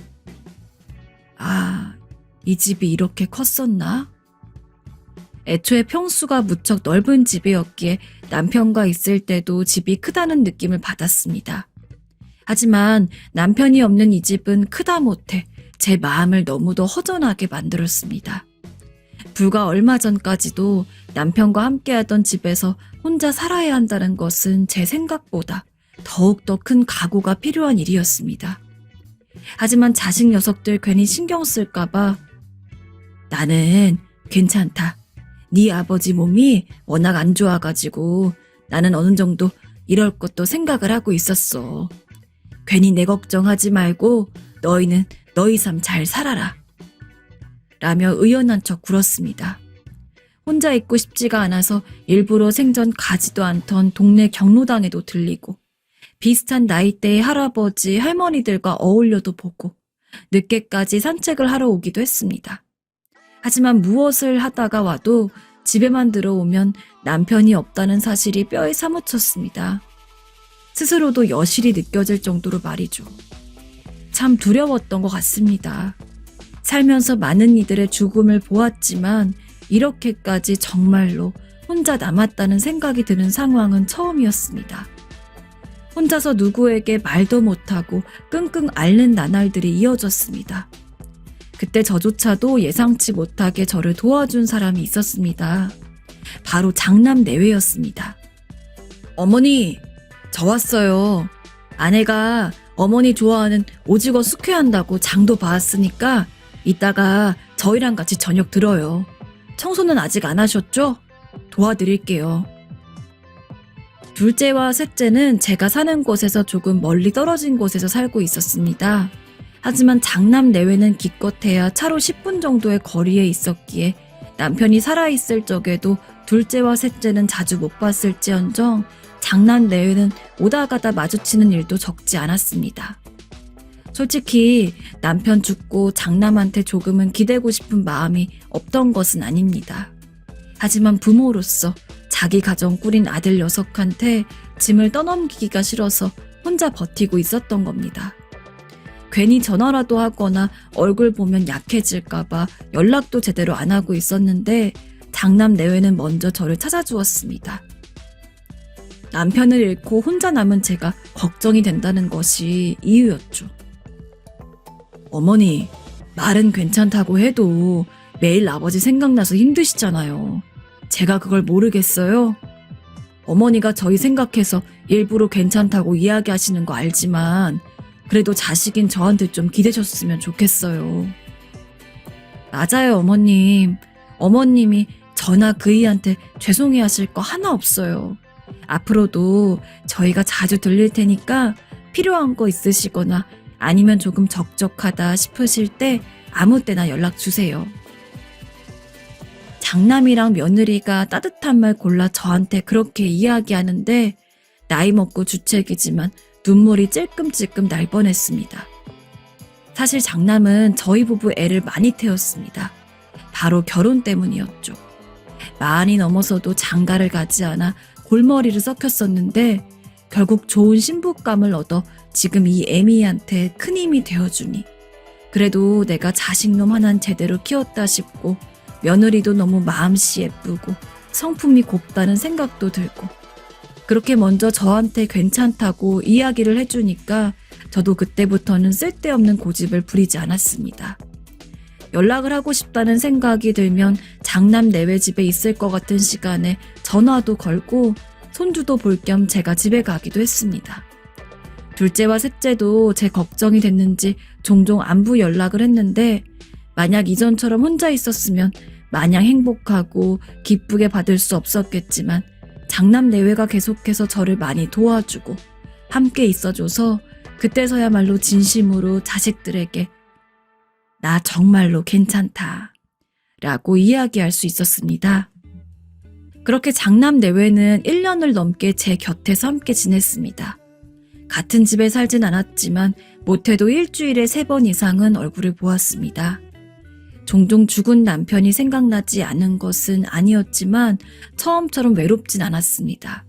아, 이 집이 이렇게 컸었나? 애초에 평수가 무척 넓은 집이었기에 남편과 있을 때도 집이 크다는 느낌을 받았습니다. 하지만 남편이 없는 이 집은 크다 못해 제 마음을 너무도 허전하게 만들었습니다. 불과 얼마 전까지도 남편과 함께하던 집에서 혼자 살아야 한다는 것은 제 생각보다 더욱더 큰 각오가 필요한 일이었습니다. 하지만 자식 녀석들 괜히 신경 쓸까봐 나는 괜찮다. 네 아버지 몸이 워낙 안 좋아가지고 나는 어느 정도 이럴 것도 생각을 하고 있었어. 괜히 내 걱정하지 말고 너희는 너희 삶 잘 살아라. 라며 의연한 척 굴었습니다. 혼자 있고 싶지가 않아서 일부러 생전 가지도 않던 동네 경로당에도 들리고 비슷한 나이대의 할아버지, 할머니들과 어울려도 보고 늦게까지 산책을 하러 오기도 했습니다. 하지만 무엇을 하다가 와도 집에만 들어오면 남편이 없다는 사실이 뼈에 사무쳤습니다. 스스로도 여실히 느껴질 정도로 말이죠. 참 두려웠던 것 같습니다. 살면서 많은 이들의 죽음을 보았지만 이렇게까지 정말로 혼자 남았다는 생각이 드는 상황은 처음이었습니다. 혼자서 누구에게 말도 못하고 끙끙 앓는 나날들이 이어졌습니다. 그때 저조차도 예상치 못하게 저를 도와준 사람이 있었습니다. 바로 장남 내외였습니다. 어머니, 저 왔어요. 아내가 어머니 좋아하는 오징어 숙회한다고 장도 봐왔으니까 이따가 저희랑 같이 저녁 들어요. 청소는 아직 안 하셨죠? 도와드릴게요. 둘째와 셋째는 제가 사는 곳에서 조금 멀리 떨어진 곳에서 살고 있었습니다. 하지만 장남 내외는 기껏해야 차로 10분 정도의 거리에 있었기에 남편이 살아있을 적에도 둘째와 셋째는 자주 못 봤을지언정 장남 내외는 오다 가다 마주치는 일도 적지 않았습니다. 솔직히 남편 죽고 장남한테 조금은 기대고 싶은 마음이 없던 것은 아닙니다. 하지만 부모로서 자기 가정 꾸린 아들 녀석한테 짐을 떠넘기기가 싫어서 혼자 버티고 있었던 겁니다. 괜히 전화라도 하거나 얼굴 보면 약해질까봐 연락도 제대로 안 하고 있었는데 장남 내외는 먼저 저를 찾아주었습니다. 남편을 잃고 혼자 남은 제가 걱정이 된다는 것이 이유였죠. 어머니, 말은 괜찮다고 해도 매일 아버지 생각나서 힘드시잖아요. 제가 그걸 모르겠어요? 어머니가 저희 생각해서 일부러 괜찮다고 이야기하시는 거 알지만 그래도 자식인 저한테 좀 기대셨으면 좋겠어요. 맞아요, 어머님. 어머님이 저나 그이한테 죄송해 하실 거 하나 없어요. 앞으로도 저희가 자주 들릴 테니까 필요한 거 있으시거나 아니면 조금 적적하다 싶으실 때 아무 때나 연락 주세요. 장남이랑 며느리가 따뜻한 말 골라 저한테 그렇게 이야기하는데 나이 먹고 주책이지만 눈물이 찔끔찔끔 날 뻔했습니다. 사실 장남은 저희 부부 애를 많이 태웠습니다. 바로 결혼 때문이었죠. 많이 넘어서도 장가를 가지 않아 골머리를 썩혔었는데 결국 좋은 신부감을 얻어 지금 이 애미한테 큰 힘이 되어주니 그래도 내가 자식놈 하나는 제대로 키웠다 싶고 며느리도 너무 마음씨 예쁘고 성품이 곱다는 생각도 들고 그렇게 먼저 저한테 괜찮다고 이야기를 해주니까 저도 그때부터는 쓸데없는 고집을 부리지 않았습니다. 연락을 하고 싶다는 생각이 들면 장남 내외 집에 있을 것 같은 시간에 전화도 걸고 손주도 볼 겸 제가 집에 가기도 했습니다. 둘째와 셋째도 제 걱정이 됐는지 종종 안부 연락을 했는데 만약 이전처럼 혼자 있었으면 마냥 행복하고 기쁘게 받을 수 없었겠지만 장남 내외가 계속해서 저를 많이 도와주고 함께 있어줘서 그때서야말로 진심으로 자식들에게 나 정말로 괜찮다 라고 이야기할 수 있었습니다. 그렇게 장남 내외는 1년을 넘게 제 곁에서 함께 지냈습니다. 같은 집에 살진 않았지만 못해도 일주일에 3번 이상은 얼굴을 보았습니다. 종종 죽은 남편이 생각나지 않은 것은 아니었지만 처음처럼 외롭진 않았습니다.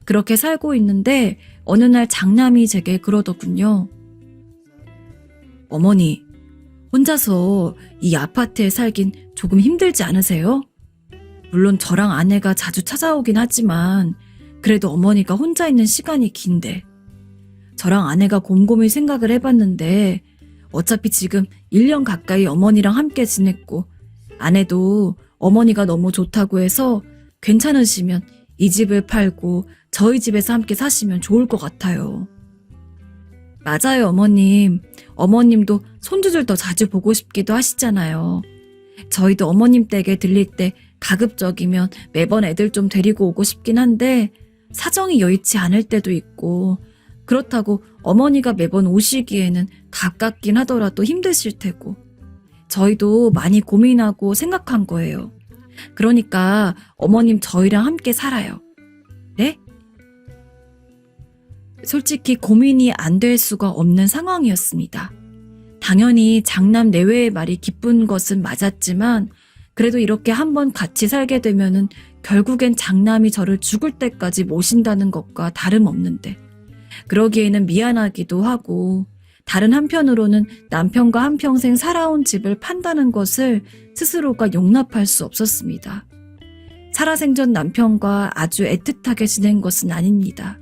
그렇게 살고 있는데 어느 날 장남이 제게 그러더군요. 어머니, 혼자서 이 아파트에 살긴 조금 힘들지 않으세요? 물론 저랑 아내가 자주 찾아오긴 하지만 그래도 어머니가 혼자 있는 시간이 긴데 저랑 아내가 곰곰이 생각을 해봤는데 어차피 지금 1년 가까이 어머니랑 함께 지냈고 아내도 어머니가 너무 좋다고 해서 괜찮으시면 이 집을 팔고 저희 집에서 함께 사시면 좋을 것 같아요. 맞아요, 어머님. 어머님도 손주들 더 자주 보고 싶기도 하시잖아요. 저희도 어머님 댁에 들릴 때 가급적이면 매번 애들 좀 데리고 오고 싶긴 한데 사정이 여의치 않을 때도 있고 그렇다고 어머니가 매번 오시기에는 가깝긴 하더라도 힘드실 테고 저희도 많이 고민하고 생각한 거예요. 그러니까 어머님 저희랑 함께 살아요. 네? 솔직히 고민이 안 될 수가 없는 상황이었습니다. 당연히 장남 내외의 말이 기쁜 것은 맞았지만 그래도 이렇게 한번 같이 살게 되면은 결국엔 장남이 저를 죽을 때까지 모신다는 것과 다름없는데 그러기에는 미안하기도 하고 다른 한편으로는 남편과 한평생 살아온 집을 판다는 것을 스스로가 용납할 수 없었습니다. 살아생전 남편과 아주 애틋하게 지낸 것은 아닙니다.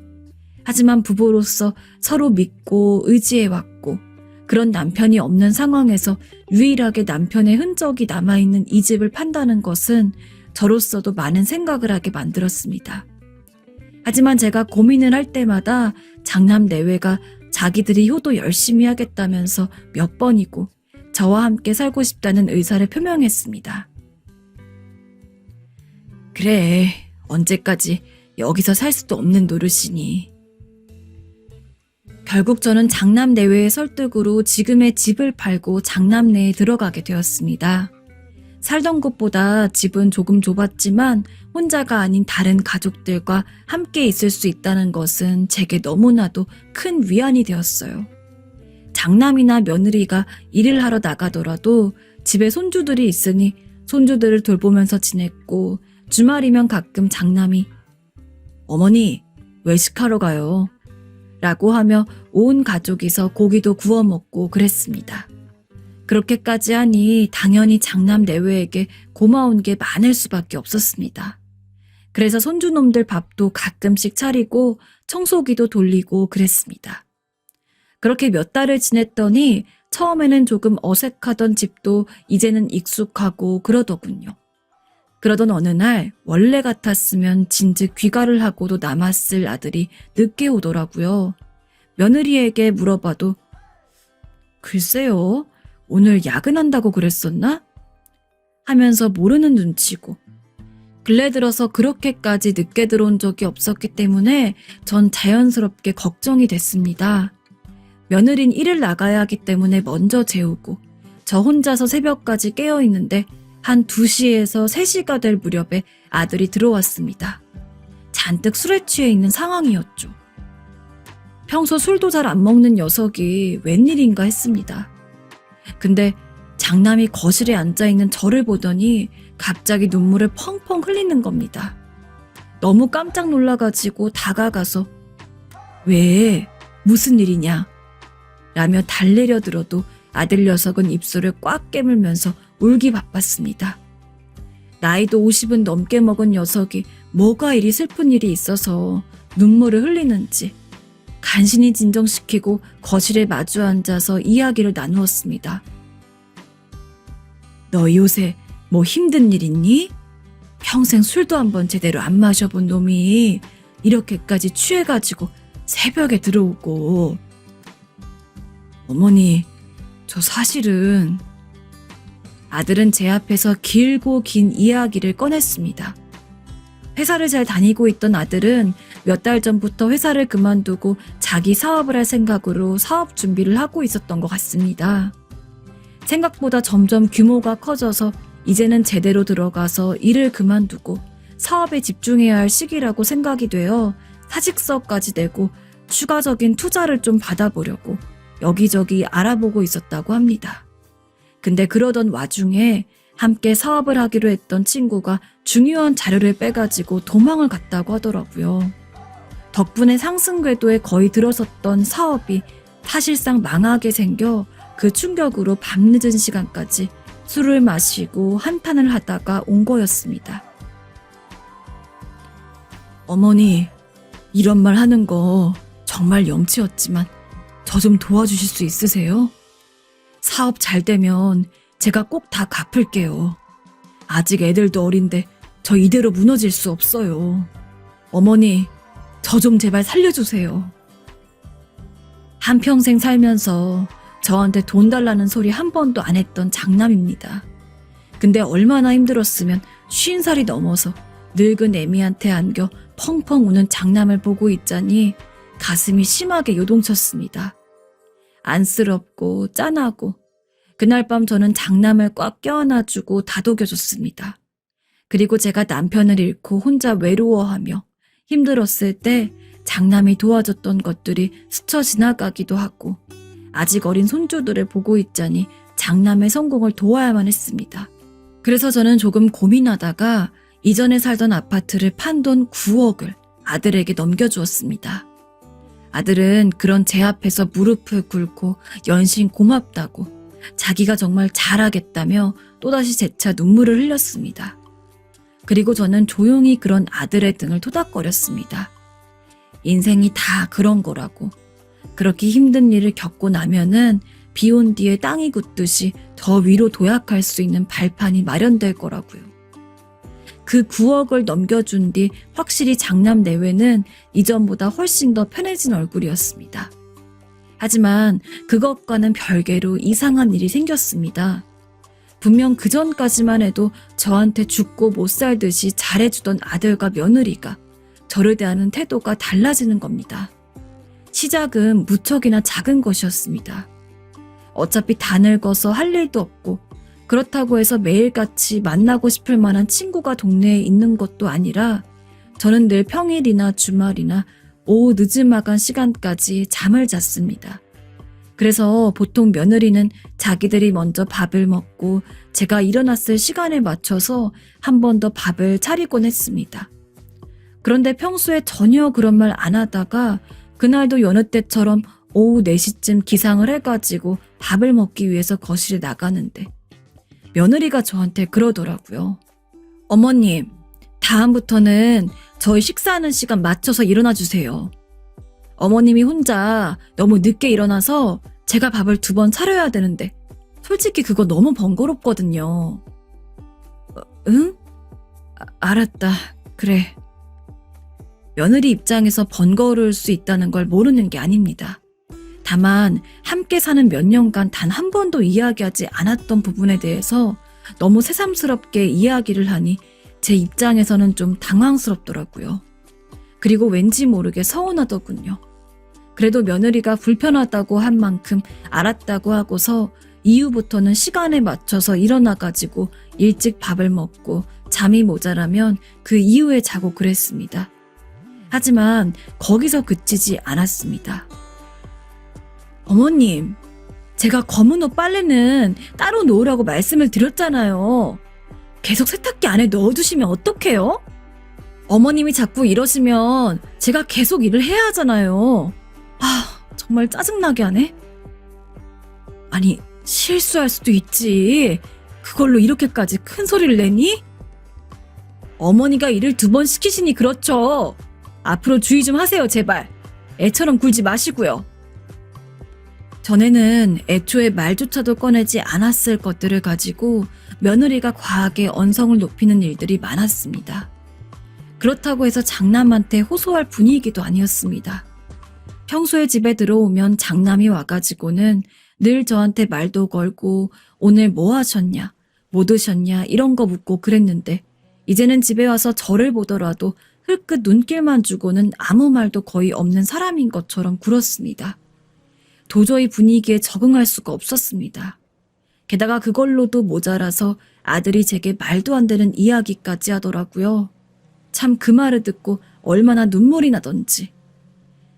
하지만 부부로서 서로 믿고 의지해왔고 그런 남편이 없는 상황에서 유일하게 남편의 흔적이 남아있는 이 집을 판다는 것은 저로서도 많은 생각을 하게 만들었습니다. 하지만 제가 고민을 할 때마다 장남 내외가 자기들이 효도 열심히 하겠다면서 몇 번이고 저와 함께 살고 싶다는 의사를 표명했습니다. 그래, 언제까지 여기서 살 수도 없는 노릇이니. 결국 저는 장남 내외의 설득으로 지금의 집을 팔고 장남 내에 들어가게 되었습니다. 살던 곳보다 집은 조금 좁았지만 혼자가 아닌 다른 가족들과 함께 있을 수 있다는 것은 제게 너무나도 큰 위안이 되었어요. 장남이나 며느리가 일을 하러 나가더라도 집에 손주들이 있으니 손주들을 돌보면서 지냈고 주말이면 가끔 장남이 어머니, 외식하러 가요. 라고 하며 온 가족이서 고기도 구워 먹고 그랬습니다. 그렇게까지 하니 당연히 장남 내외에게 고마운 게 많을 수밖에 없었습니다. 그래서 손주놈들 밥도 가끔씩 차리고 청소기도 돌리고 그랬습니다. 그렇게 몇 달을 지냈더니 처음에는 조금 어색하던 집도 이제는 익숙하고 그러더군요. 그러던 어느 날 원래 같았으면 진즉 귀가를 하고도 남았을 아들이 늦게 오더라고요. 며느리에게 물어봐도 글쎄요, 오늘 야근한다고 그랬었나? 하면서 모르는 눈치고 근래 들어서 그렇게까지 늦게 들어온 적이 없었기 때문에 전 자연스럽게 걱정이 됐습니다. 며느린 일을 나가야 하기 때문에 먼저 재우고 저 혼자서 새벽까지 깨어있는데 한 2시에서 3시가 될 무렵에 아들이 들어왔습니다. 잔뜩 술에 취해 있는 상황이었죠. 평소 술도 잘 안 먹는 녀석이 웬일인가 했습니다. 근데 장남이 거실에 앉아있는 저를 보더니 갑자기 눈물을 펑펑 흘리는 겁니다. 너무 깜짝 놀라가지고 다가가서 왜? 무슨 일이냐? 라며 달래려 들어도 아들 녀석은 입술을 꽉 깨물면서 울기 바빴습니다. 나이도 50은 넘게 먹은 녀석이 뭐가 이리 슬픈 일이 있어서 눈물을 흘리는지 간신히 진정시키고 거실에 마주 앉아서 이야기를 나누었습니다. 너 요새 뭐 힘든 일 있니? 평생 술도 한번 제대로 안 마셔본 놈이 이렇게까지 취해가지고 새벽에 들어오고. 어머니, 저 사실은... 아들은 제 앞에서 길고 긴 이야기를 꺼냈습니다. 회사를 잘 다니고 있던 아들은 몇 달 전부터 회사를 그만두고 자기 사업을 할 생각으로 사업 준비를 하고 있었던 것 같습니다. 생각보다 점점 규모가 커져서 이제는 제대로 들어가서 일을 그만두고 사업에 집중해야 할 시기라고 생각이 되어 사직서까지 내고 추가적인 투자를 좀 받아보려고 여기저기 알아보고 있었다고 합니다. 근데 그러던 와중에 함께 사업을 하기로 했던 친구가 중요한 자료를 빼가지고 도망을 갔다고 하더라고요. 덕분에 상승 궤도에 거의 들어섰던 사업이 사실상 망하게 생겨 그 충격으로 밤늦은 시간까지 술을 마시고 한탄을 하다가 온 거였습니다. 어머니, 이런 말 하는 거 정말 염치였지만 저 좀 도와주실 수 있으세요? 사업 잘 되면 제가 꼭 다 갚을게요. 아직 애들도 어린데 저 이대로 무너질 수 없어요. 어머니, 저 좀 제발 살려주세요. 한평생 살면서 저한테 돈 달라는 소리 한 번도 안 했던 장남입니다. 근데 얼마나 힘들었으면 50살이 넘어서 늙은 애미한테 안겨 펑펑 우는 장남을 보고 있자니 가슴이 심하게 요동쳤습니다. 안쓰럽고 짠하고 그날 밤 저는 장남을 꽉 껴안아주고 다독여줬습니다. 그리고 제가 남편을 잃고 혼자 외로워하며 힘들었을 때 장남이 도와줬던 것들이 스쳐 지나가기도 하고 아직 어린 손주들을 보고 있자니 장남의 성공을 도와야만 했습니다. 그래서 저는 조금 고민하다가 이전에 살던 아파트를 판 돈 9억을 아들에게 넘겨주었습니다. 아들은 그런 제 앞에서 무릎을 꿇고 연신 고맙다고 자기가 정말 잘하겠다며 또다시 재차 눈물을 흘렸습니다. 그리고 저는 조용히 그런 아들의 등을 토닥거렸습니다. 인생이 다 그런 거라고. 그렇게 힘든 일을 겪고 나면은 비 온 뒤에 땅이 굳듯이 더 위로 도약할 수 있는 발판이 마련될 거라고요. 그 9억을 넘겨준 뒤 확실히 장남 내외는 이전보다 훨씬 더 편해진 얼굴이었습니다. 하지만 그것과는 별개로 이상한 일이 생겼습니다. 분명 그전까지만 해도 저한테 죽고 못 살듯이 잘해주던 아들과 며느리가 저를 대하는 태도가 달라지는 겁니다. 시작은 무척이나 작은 것이었습니다. 어차피 다 늙어서 할 일도 없고 그렇다고 해서 매일같이 만나고 싶을 만한 친구가 동네에 있는 것도 아니라 저는 늘 평일이나 주말이나 오후 늦은마감 시간까지 잠을 잤습니다. 그래서 보통 며느리는 자기들이 먼저 밥을 먹고 제가 일어났을 시간에 맞춰서 한 번 더 밥을 차리곤 했습니다. 그런데 평소에 전혀 그런 말 안 하다가 그날도 여느 때처럼 오후 4시쯤 기상을 해가지고 밥을 먹기 위해서 거실에 나가는데 며느리가 저한테 그러더라고요. 어머님, 다음부터는 저희 식사하는 시간 맞춰서 일어나 주세요. 어머님이 혼자 너무 늦게 일어나서 제가 밥을 2번 차려야 되는데 솔직히 그거 너무 번거롭거든요. 응? 알았다. 그래. 며느리 입장에서 번거로울 수 있다는 걸 모르는 게 아닙니다. 다만 함께 사는 몇 년간 단 한 번도 이야기하지 않았던 부분에 대해서 너무 새삼스럽게 이야기를 하니 제 입장에서는 좀 당황스럽더라고요. 그리고 왠지 모르게 서운하더군요. 그래도 며느리가 불편하다고 한 만큼 알았다고 하고서 이후부터는 시간에 맞춰서 일어나가지고 일찍 밥을 먹고 잠이 모자라면 그 이후에 자고 그랬습니다. 하지만 거기서 그치지 않았습니다. 어머님, 제가 검은 옷 빨래는 따로 놓으라고 말씀을 드렸잖아요. 계속 세탁기 안에 넣어두시면 어떡해요? 어머님이 자꾸 이러시면 제가 계속 일을 해야 하잖아요. 정말 짜증나게 하네. 아니, 실수할 수도 있지. 그걸로 이렇게까지 큰 소리를 내니? 어머니가 일을 2번 시키시니 그렇죠. 앞으로 주의 좀 하세요, 제발. 애처럼 굴지 마시고요. 전에는 애초에 말조차도 꺼내지 않았을 것들을 가지고 며느리가 과하게 언성을 높이는 일들이 많았습니다. 그렇다고 해서 장남한테 호소할 분위기도 아니었습니다. 평소에 집에 들어오면 장남이 와가지고는 늘 저한테 말도 걸고 오늘 뭐 하셨냐, 뭐 드셨냐 이런 거 묻고 그랬는데 이제는 집에 와서 저를 보더라도 흘끗 눈길만 주고는 아무 말도 거의 없는 사람인 것처럼 굴었습니다. 도저히 분위기에 적응할 수가 없었습니다. 게다가 그걸로도 모자라서 아들이 제게 말도 안 되는 이야기까지 하더라고요. 참 그 말을 듣고 얼마나 눈물이 나던지.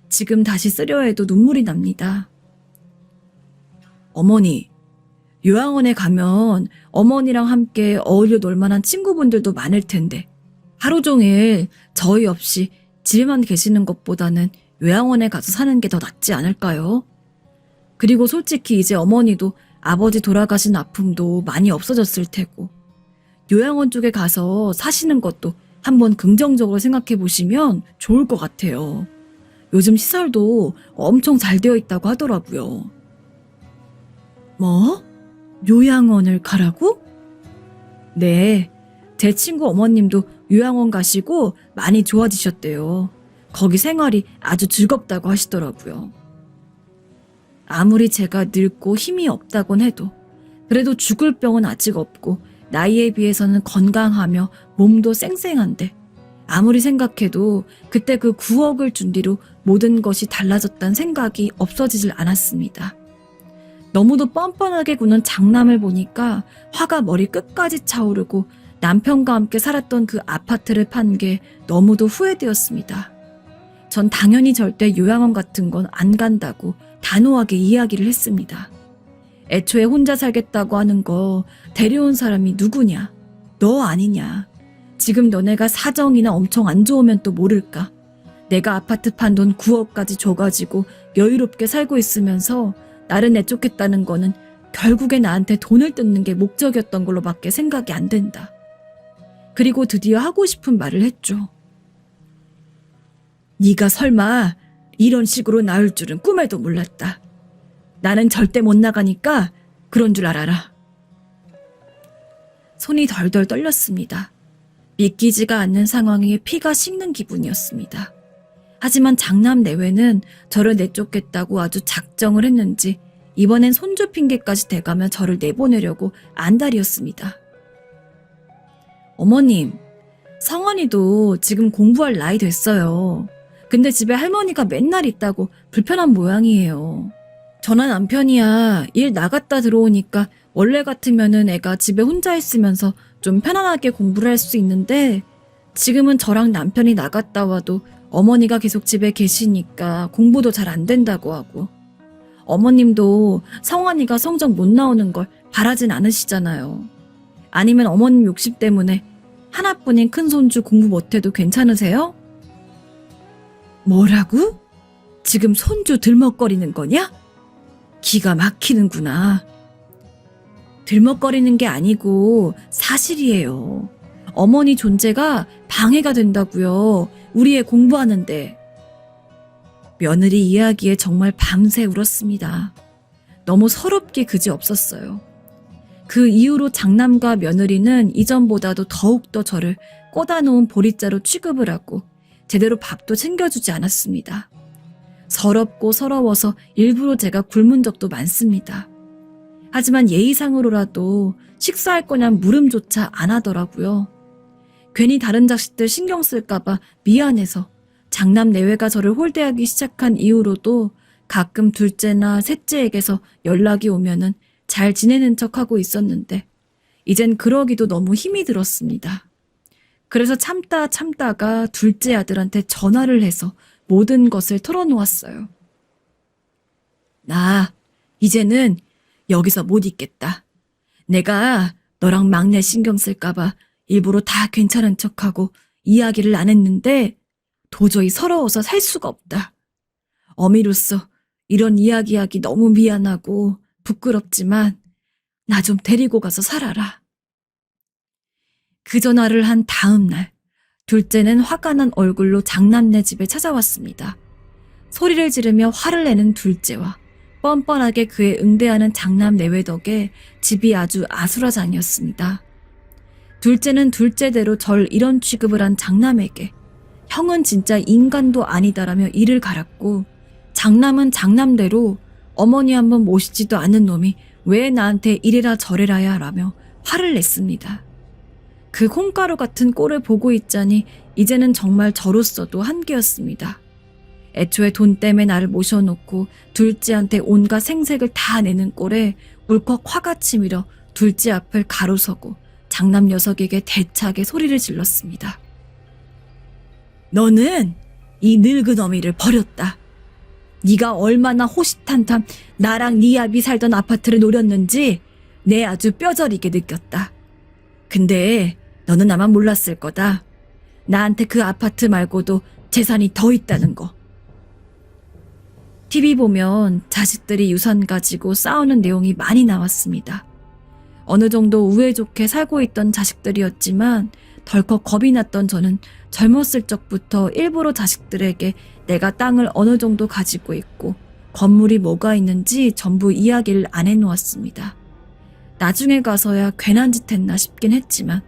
지금 다시 쓰려 해도 눈물이 납니다. 어머니, 요양원에 가면 어머니랑 함께 어울려 놀 만한 친구분들도 많을 텐데 하루 종일 저희 없이 집에만 계시는 것보다는 요양원에 가서 사는 게 더 낫지 않을까요? 그리고 솔직히 이제 어머니도 아버지 돌아가신 아픔도 많이 없어졌을 테고 요양원 쪽에 가서 사시는 것도 한번 긍정적으로 생각해 보시면 좋을 것 같아요. 요즘 시설도 엄청 잘 되어 있다고 하더라고요. 뭐? 요양원을 가라고? 네, 제 친구 어머님도 요양원 가시고 많이 좋아지셨대요. 거기 생활이 아주 즐겁다고 하시더라고요. 아무리 제가 늙고 힘이 없다곤 해도 그래도 죽을 병은 아직 없고 나이에 비해서는 건강하며 몸도 쌩쌩한데 아무리 생각해도 그때 그 9억을 준 뒤로 모든 것이 달라졌다는 생각이 없어지질 않았습니다. 너무도 뻔뻔하게 구는 장남을 보니까 화가 머리 끝까지 차오르고 남편과 함께 살았던 그 아파트를 판 게 너무도 후회되었습니다. 전 당연히 절대 요양원 같은 건 안 간다고 단호하게 이야기를 했습니다. 애초에 혼자 살겠다고 하는 거 데려온 사람이 누구냐? 너 아니냐? 지금 너네가 사정이나 엄청 안 좋으면 또 모를까? 내가 아파트 판 돈 9억까지 줘가지고 여유롭게 살고 있으면서 나를 내쫓겠다는 거는 결국에 나한테 돈을 뜯는 게 목적이었던 걸로밖에 생각이 안 된다. 그리고 드디어 하고 싶은 말을 했죠. 네가 설마 이런 식으로 나올 줄은 꿈에도 몰랐다. 나는 절대 못 나가니까 그런 줄 알아라. 손이 덜덜 떨렸습니다. 믿기지가 않는 상황에 피가 식는 기분이었습니다. 하지만 장남 내외는 저를 내쫓겠다고 아주 작정을 했는지 이번엔 손주 핑계까지 대가며 저를 내보내려고 안달이었습니다. 어머님, 성원이도 지금 공부할 나이 됐어요. 근데 집에 할머니가 맨날 있다고 불편한 모양이에요. 저나 남편이야 일 나갔다 들어오니까 원래 같으면은 애가 집에 혼자 있으면서 좀 편안하게 공부를 할 수 있는데 지금은 저랑 남편이 나갔다 와도 어머니가 계속 집에 계시니까 공부도 잘 안 된다고 하고 어머님도 성환이가 성적 못 나오는 걸 바라진 않으시잖아요. 아니면 어머님 욕심 때문에 하나뿐인 큰손주 공부 못해도 괜찮으세요? 뭐라고? 지금 손주 들먹거리는 거냐? 기가 막히는구나. 들먹거리는 게 아니고 사실이에요. 어머니 존재가 방해가 된다고요. 우리 애 공부하는데. 며느리 이야기에 정말 밤새 울었습니다. 너무 서럽게 그지없었어요. 그 이후로 장남과 며느리는 이전보다도 더욱더 저를 꽂아놓은 보릿자로 취급을 하고 제대로 밥도 챙겨주지 않았습니다. 서럽고 서러워서 일부러 제가 굶은 적도 많습니다. 하지만 예의상으로라도 식사할 거냐는 물음조차 안 하더라고요. 괜히 다른 자식들 신경 쓸까봐 미안해서 장남 내외가 저를 홀대하기 시작한 이후로도 가끔 둘째나 셋째에게서 연락이 오면은 잘 지내는 척하고 있었는데 이젠 그러기도 너무 힘이 들었습니다. 그래서 참다가 둘째 아들한테 전화를 해서 모든 것을 털어놓았어요. 나 이제는 여기서 못 있겠다. 내가 너랑 막내 신경 쓸까봐 일부러 다 괜찮은 척하고 이야기를 안 했는데 도저히 서러워서 살 수가 없다. 어미로서 이런 이야기하기 너무 미안하고 부끄럽지만 나 좀 데리고 가서 살아라. 그 전화를 한 다음 날 둘째는 화가 난 얼굴로 장남네 집에 찾아왔습니다. 소리를 지르며 화를 내는 둘째와 뻔뻔하게 그에 응대하는 장남 내외 덕에 집이 아주 아수라장이었습니다. 둘째는 둘째대로 절 이런 취급을 한 장남에게 형은 진짜 인간도 아니다라며 이를 갈았고 장남은 장남대로 어머니 한번 모시지도 않는 놈이 왜 나한테 이래라 저래라야 라며 화를 냈습니다. 그 콩가루 같은 꼴을 보고 있자니 이제는 정말 저로서도 한계였습니다. 애초에 돈 때문에 나를 모셔놓고 둘째한테 온갖 생색을 다 내는 꼴에 울컥 화가 치밀어 둘째 앞을 가로서고 장남 녀석에게 대차게 소리를 질렀습니다. 너는 이 늙은 어미를 버렸다. 네가 얼마나 호시탄탄 나랑 네 아비 살던 아파트를 노렸는지 내 아주 뼈저리게 느꼈다. 근데 너는 아마 몰랐을 거다. 나한테 그 아파트 말고도 재산이 더 있다는 거. TV 보면 자식들이 유산 가지고 싸우는 내용이 많이 나왔습니다. 어느 정도 우애 좋게 살고 있던 자식들이었지만 덜컥 겁이 났던 저는 젊었을 적부터 일부러 자식들에게 내가 땅을 어느 정도 가지고 있고 건물이 뭐가 있는지 전부 이야기를 안 해놓았습니다. 나중에 가서야 괜한 짓 했나 싶긴 했지만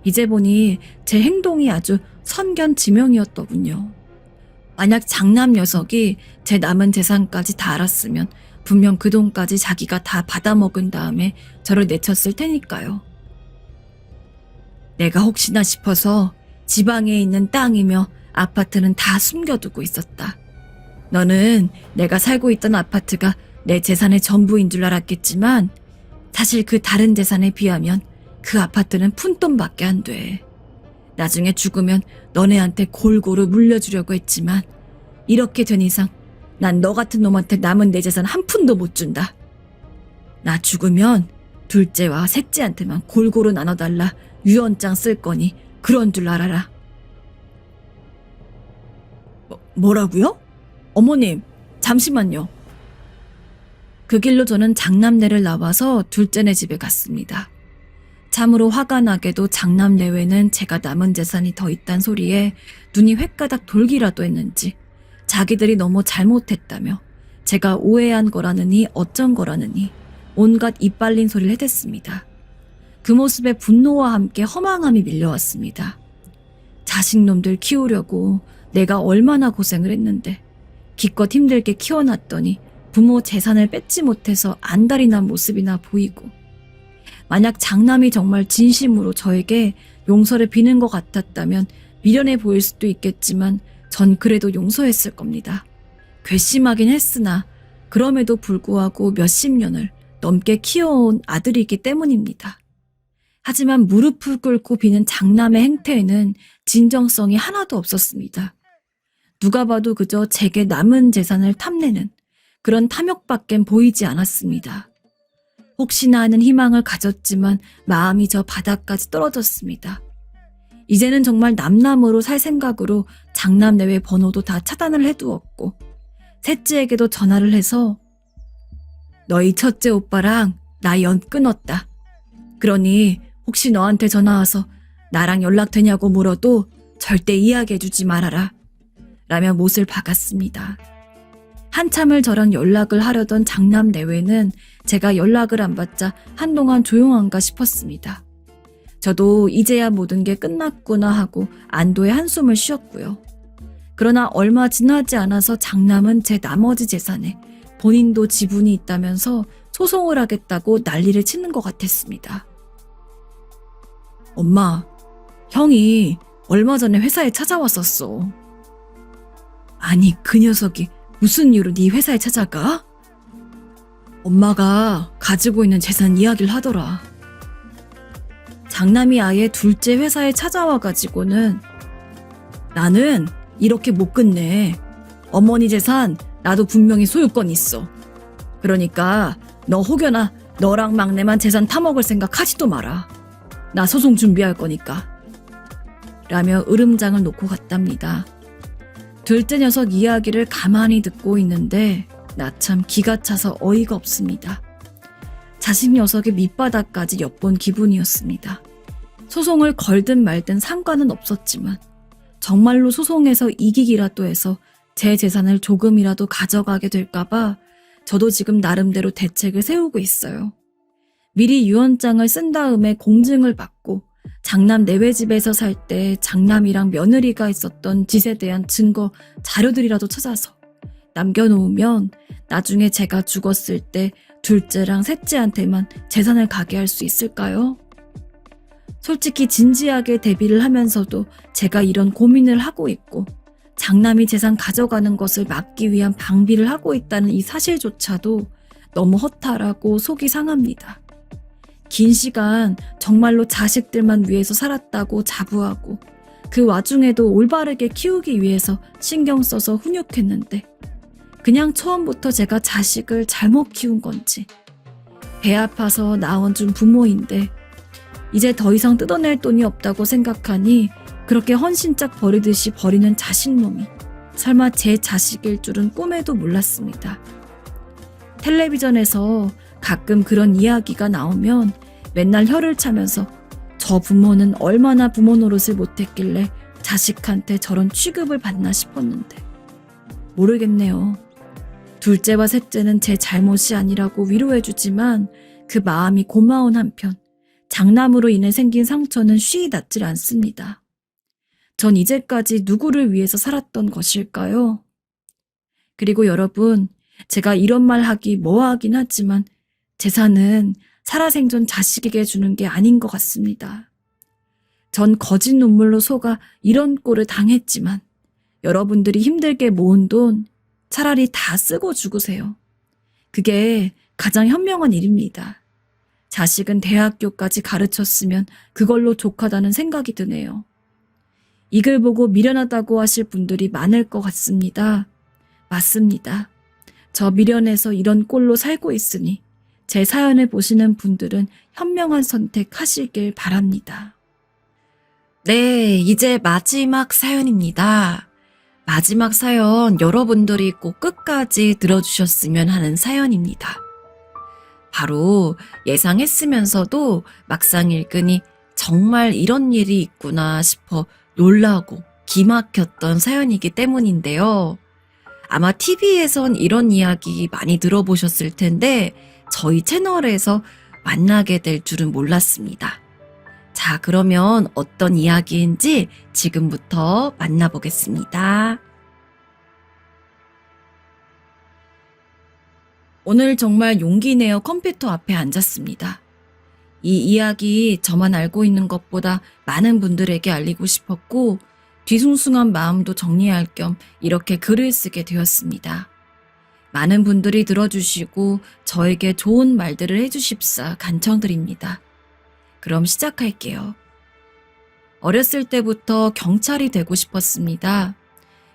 이제 보니 제 행동이 아주 선견지명이었더군요. 만약 장남 녀석이 제 남은 재산까지 다 알았으면 분명 그 돈까지 자기가 다 받아먹은 다음에 저를 내쳤을 테니까요. 내가 혹시나 싶어서 지방에 있는 땅이며 아파트는 다 숨겨두고 있었다. 너는 내가 살고 있던 아파트가 내 재산의 전부인 줄 알았겠지만 사실 그 다른 재산에 비하면 그 아파트는 푼돈밖에 안 돼. 나중에 죽으면 너네한테 골고루 물려주려고 했지만 이렇게 된 이상 난 너 같은 놈한테 남은 내 재산 한 푼도 못 준다. 나 죽으면 둘째와 셋째한테만 골고루 나눠달라 유언장 쓸 거니 그런 줄 알아라. 뭐라고요? 어머님, 잠시만요. 그 길로 저는 장남네를 나와서 둘째네 집에 갔습니다. 참으로 화가 나게도 장남 내외는 제가 남은 재산이 더 있단 소리에 눈이 횟가닥 돌기라도 했는지 자기들이 너무 잘못했다며 제가 오해한 거라느니 어쩐 거라느니 온갖 이빨린 소리를 해댔습니다. 그 모습에 분노와 함께 허망함이 밀려왔습니다. 자식놈들 키우려고 내가 얼마나 고생을 했는데 기껏 힘들게 키워놨더니 부모 재산을 뺏지 못해서 안달이 난 모습이나 보이고, 만약 장남이 정말 진심으로 저에게 용서를 비는 것 같았다면 미련해 보일 수도 있겠지만 전 그래도 용서했을 겁니다. 괘씸하긴 했으나 그럼에도 불구하고 몇십 년을 넘게 키워온 아들이기 때문입니다. 하지만 무릎을 꿇고 비는 장남의 행태에는 진정성이 하나도 없었습니다. 누가 봐도 그저 제게 남은 재산을 탐내는 그런 탐욕밖엔 보이지 않았습니다. 혹시나 하는 희망을 가졌지만 마음이 저 바닥까지 떨어졌습니다. 이제는 정말 남남으로 살 생각으로 장남 내외 번호도 다 차단을 해두었고, 셋째에게도 전화를 해서 너희 첫째 오빠랑 나 연 끊었다. 그러니 혹시 너한테 전화와서 나랑 연락되냐고 물어도 절대 이야기해주지 말아라 라며 못을 박았습니다. 한참을 저랑 연락을 하려던 장남 내외는 제가 연락을 안 받자 한동안 조용한가 싶었습니다. 저도 이제야 모든 게 끝났구나 하고 안도의 한숨을 쉬었고요. 그러나 얼마 지나지 않아서 장남은 제 나머지 재산에 본인도 지분이 있다면서 소송을 하겠다고 난리를 치는 것 같았습니다. 엄마, 형이 얼마 전에 회사에 찾아왔었어. 아니, 그 녀석이 무슨 이유로 네 회사에 찾아가? 엄마가 가지고 있는 재산 이야기를 하더라. 장남이 아예 둘째 회사에 찾아와가지고는 나는 이렇게 못 끝내. 어머니 재산 나도 분명히 소유권 있어. 그러니까 너 혹여나 너랑 막내만 재산 타먹을 생각 하지도 마라. 나 소송 준비할 거니까. 라며 으름장을 놓고 갔답니다. 둘째 녀석 이야기를 가만히 듣고 있는데 나 참 기가 차서 어이가 없습니다. 자식 녀석의 밑바닥까지 엿본 기분이었습니다. 소송을 걸든 말든 상관은 없었지만 정말로 소송에서 이기기라도 해서 제 재산을 조금이라도 가져가게 될까봐 저도 지금 나름대로 대책을 세우고 있어요. 미리 유언장을 쓴 다음에 공증을 받고 장남 내외 집에서 살 때 장남이랑 며느리가 있었던 짓에 대한 증거 자료들이라도 찾아서 남겨놓으면 나중에 제가 죽었을 때 둘째랑 셋째한테만 재산을 가게 할 수 있을까요? 솔직히 진지하게 대비를 하면서도 제가 이런 고민을 하고 있고 장남이 재산 가져가는 것을 막기 위한 방비를 하고 있다는 이 사실조차도 너무 허탈하고 속이 상합니다. 긴 시간 정말로 자식들만 위해서 살았다고 자부하고 그 와중에도 올바르게 키우기 위해서 신경 써서 훈육했는데 그냥 처음부터 제가 자식을 잘못 키운 건지 배 아파서 낳아준 부모인데 이제 더 이상 뜯어낼 돈이 없다고 생각하니 그렇게 헌신짝 버리듯이 버리는 자식놈이 설마 제 자식일 줄은 꿈에도 몰랐습니다. 텔레비전에서 가끔 그런 이야기가 나오면 맨날 혀를 차면서 저 부모는 얼마나 부모 노릇을 못했길래 자식한테 저런 취급을 받나 싶었는데 모르겠네요. 둘째와 셋째는 제 잘못이 아니라고 위로해주지만 그 마음이 고마운 한편 장남으로 인해 생긴 상처는 쉬이 낫질 않습니다. 전 이제까지 누구를 위해서 살았던 것일까요? 그리고 여러분, 제가 이런 말 하기 뭐하긴 하지만 재산은 살아생전 자식에게 주는 게 아닌 것 같습니다. 전 거짓 눈물로 속아 이런 꼴을 당했지만 여러분들이 힘들게 모은 돈 차라리 다 쓰고 죽으세요. 그게 가장 현명한 일입니다. 자식은 대학교까지 가르쳤으면 그걸로 족하다는 생각이 드네요. 이 글 보고 미련하다고 하실 분들이 많을 것 같습니다. 맞습니다. 저 미련해서 이런 꼴로 살고 있으니 제 사연을 보시는 분들은 현명한 선택하시길 바랍니다. 네, 이제 마지막 사연입니다. 마지막 사연 여러분들이 꼭 끝까지 들어주셨으면 하는 사연입니다. 바로 예상했으면서도 막상 읽으니 정말 이런 일이 있구나 싶어 놀라고 기막혔던 사연이기 때문인데요. 아마 TV에선 이런 이야기 많이 들어보셨을 텐데 저희 채널에서 만나게 될 줄은 몰랐습니다. 자, 그러면 어떤 이야기인지 지금부터 만나보겠습니다. 오늘 정말 용기 내어 컴퓨터 앞에 앉았습니다. 이 이야기 저만 알고 있는 것보다 많은 분들에게 알리고 싶었고 뒤숭숭한 마음도 정리할 겸 이렇게 글을 쓰게 되었습니다. 많은 분들이 들어주시고 저에게 좋은 말들을 해주십사 간청드립니다. 그럼 시작할게요. 어렸을 때부터 경찰이 되고 싶었습니다.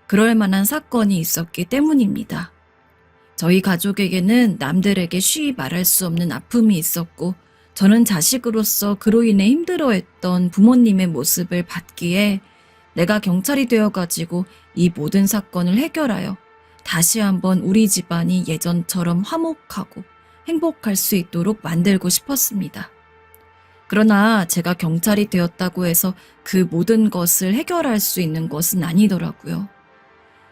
그럴 만한 사건이 있었기 때문입니다. 저희 가족에게는 남들에게 쉬이 말할 수 없는 아픔이 있었고 저는 자식으로서 그로 인해 힘들어했던 부모님의 모습을 봤기에 내가 경찰이 되어가지고 이 모든 사건을 해결하여 다시 한번 우리 집안이 예전처럼 화목하고 행복할 수 있도록 만들고 싶었습니다. 그러나 제가 경찰이 되었다고 해서 그 모든 것을 해결할 수 있는 것은 아니더라고요.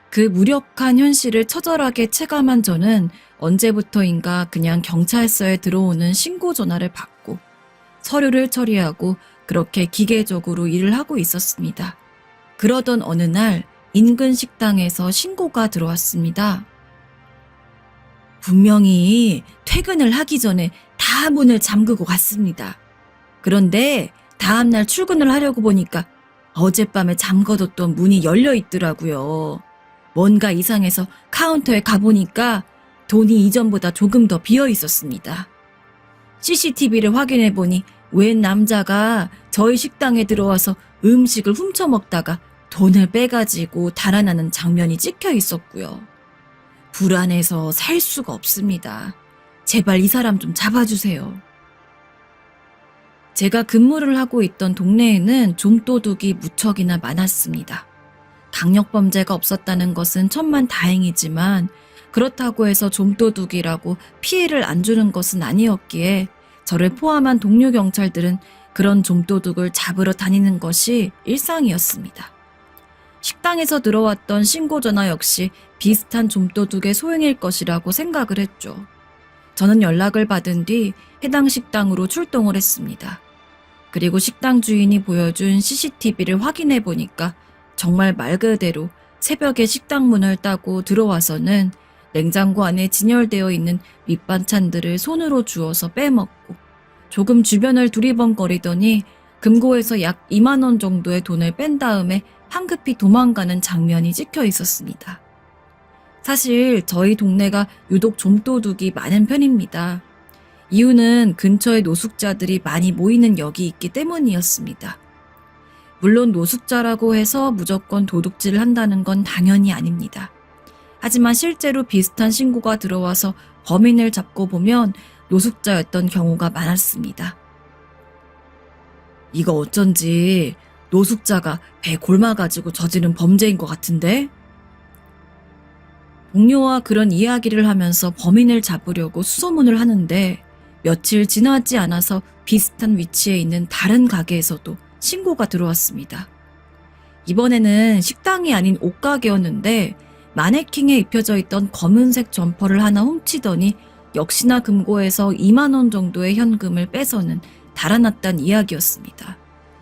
그 무력한 현실을 처절하게 체감한 저는 언제부터인가 그냥 경찰서에 들어오는 신고 전화를 받고 서류를 처리하고 그렇게 기계적으로 일을 하고 있었습니다. 그러던 어느 날 인근 식당에서 신고가 들어왔습니다. 분명히 퇴근을 하기 전에 다 문을 잠그고 갔습니다. 그런데 다음날 출근을 하려고 보니까 어젯밤에 잠궈뒀던 문이 열려 있더라고요. 뭔가 이상해서 카운터에 가보니까 돈이 이전보다 조금 더 비어 있었습니다. CCTV를 확인해 보니 웬 남자가 저희 식당에 들어와서 음식을 훔쳐 먹다가 돈을 빼가지고 달아나는 장면이 찍혀 있었고요. 불안해서 살 수가 없습니다. 제발 이 사람 좀 잡아주세요. 제가 근무를 하고 있던 동네에는 좀도둑이 무척이나 많았습니다. 강력범죄가 없었다는 것은 천만다행이지만 그렇다고 해서 좀도둑이라고 피해를 안 주는 것은 아니었기에 저를 포함한 동료 경찰들은 그런 좀도둑을 잡으러 다니는 것이 일상이었습니다. 식당에서 들어왔던 신고 전화 역시 비슷한 좀도둑의 소행일 것이라고 생각을 했죠. 저는 연락을 받은 뒤 해당 식당으로 출동을 했습니다. 그리고 식당 주인이 보여준 CCTV를 확인해 보니까 정말 말 그대로 새벽에 식당 문을 따고 들어와서는 냉장고 안에 진열되어 있는 밑반찬들을 손으로 주워서 빼먹고 조금 주변을 두리번거리더니 금고에서 약 2만 원 정도의 돈을 뺀 다음에 황급히 도망가는 장면이 찍혀 있었습니다. 사실 저희 동네가 유독 좀도둑이 많은 편입니다. 이유는 근처에 노숙자들이 많이 모이는 역이 있기 때문이었습니다. 물론 노숙자라고 해서 무조건 도둑질을 한다는 건 당연히 아닙니다. 하지만 실제로 비슷한 신고가 들어와서 범인을 잡고 보면 노숙자였던 경우가 많았습니다. 이거 어쩐지 노숙자가 배 골마가지고 저지른 범죄인 것 같은데? 동료와 그런 이야기를 하면서 범인을 잡으려고 수소문을 하는데 며칠 지나지 않아서 비슷한 위치에 있는 다른 가게에서도 신고가 들어왔습니다. 이번에는 식당이 아닌 옷가게였는데 마네킹에 입혀져 있던 검은색 점퍼를 하나 훔치더니 역시나 금고에서 2만 원 정도의 현금을 빼서는 달아났단 이야기였습니다.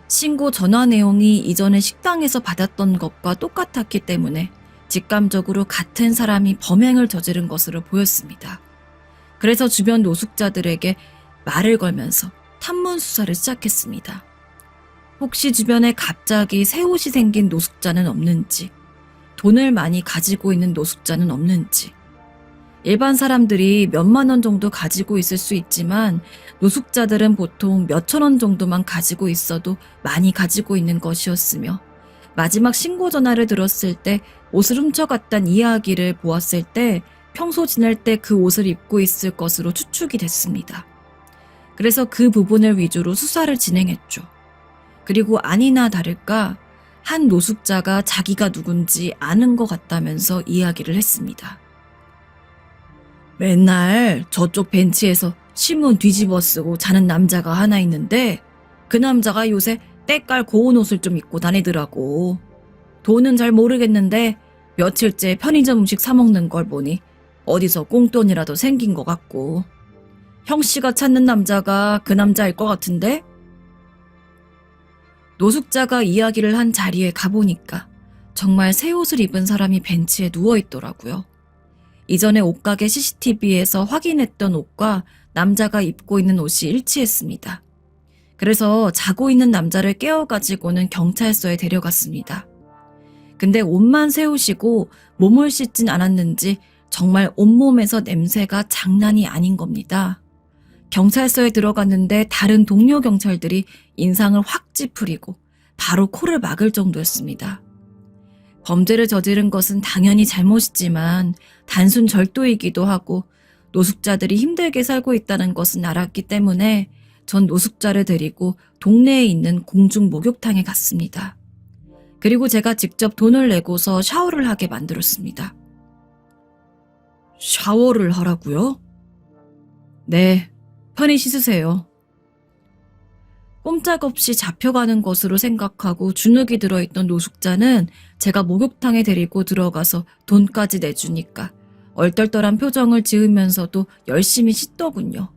신고 전화 내용이 이전에 식당에서 받았던 것과 똑같았기 때문에 직감적으로 같은 사람이 범행을 저지른 것으로 보였습니다. 그래서 주변 노숙자들에게 말을 걸면서 탐문 수사를 시작했습니다. 혹시 주변에 갑자기 새 옷이 생긴 노숙자는 없는지, 돈을 많이 가지고 있는 노숙자는 없는지, 일반 사람들이 몇만 원 정도 가지고 있을 수 있지만 노숙자들은 보통 몇천 원 정도만 가지고 있어도 많이 가지고 있는 것이었으며 마지막 신고 전화를 들었을 때 옷을 훔쳐갔단 이야기를 보았을 때 평소 지낼 때 그 옷을 입고 있을 것으로 추측이 됐습니다. 그래서 그 부분을 위주로 수사를 진행했죠. 그리고 아니나 다를까 한 노숙자가 자기가 누군지 아는 것 같다면서 이야기를 했습니다. 맨날 저쪽 벤치에서 신문 뒤집어 쓰고 자는 남자가 하나 있는데 그 남자가 요새 때깔 고운 옷을 좀 입고 다니더라고. 돈은 잘 모르겠는데 며칠째 편의점 음식 사 먹는 걸 보니 어디서 꽁돈이라도 생긴 것 같고. 형씨가 찾는 남자가 그 남자일 것 같은데? 노숙자가 이야기를 한 자리에 가보니까 정말 새 옷을 입은 사람이 벤치에 누워있더라고요. 이전에 옷가게 CCTV에서 확인했던 옷과 남자가 입고 있는 옷이 일치했습니다. 그래서 자고 있는 남자를 깨워가지고는 경찰서에 데려갔습니다. 근데 옷만 새 옷이고 몸을 씻진 않았는지 정말 온몸에서 냄새가 장난이 아닌 겁니다. 경찰서에 들어갔는데 다른 동료 경찰들이 인상을 확 찌푸리고 바로 코를 막을 정도였습니다. 범죄를 저지른 것은 당연히 잘못이지만 단순 절도이기도 하고 노숙자들이 힘들게 살고 있다는 것은 알았기 때문에 전 노숙자를 데리고 동네에 있는 공중 목욕탕에 갔습니다. 그리고 제가 직접 돈을 내고서 샤워를 하게 만들었습니다. 샤워를 하라고요? 네, 편히 씻으세요. 꼼짝없이 잡혀가는 것으로 생각하고 주눅이 들어있던 노숙자는 제가 목욕탕에 데리고 들어가서 돈까지 내주니까 얼떨떨한 표정을 지으면서도 열심히 씻더군요.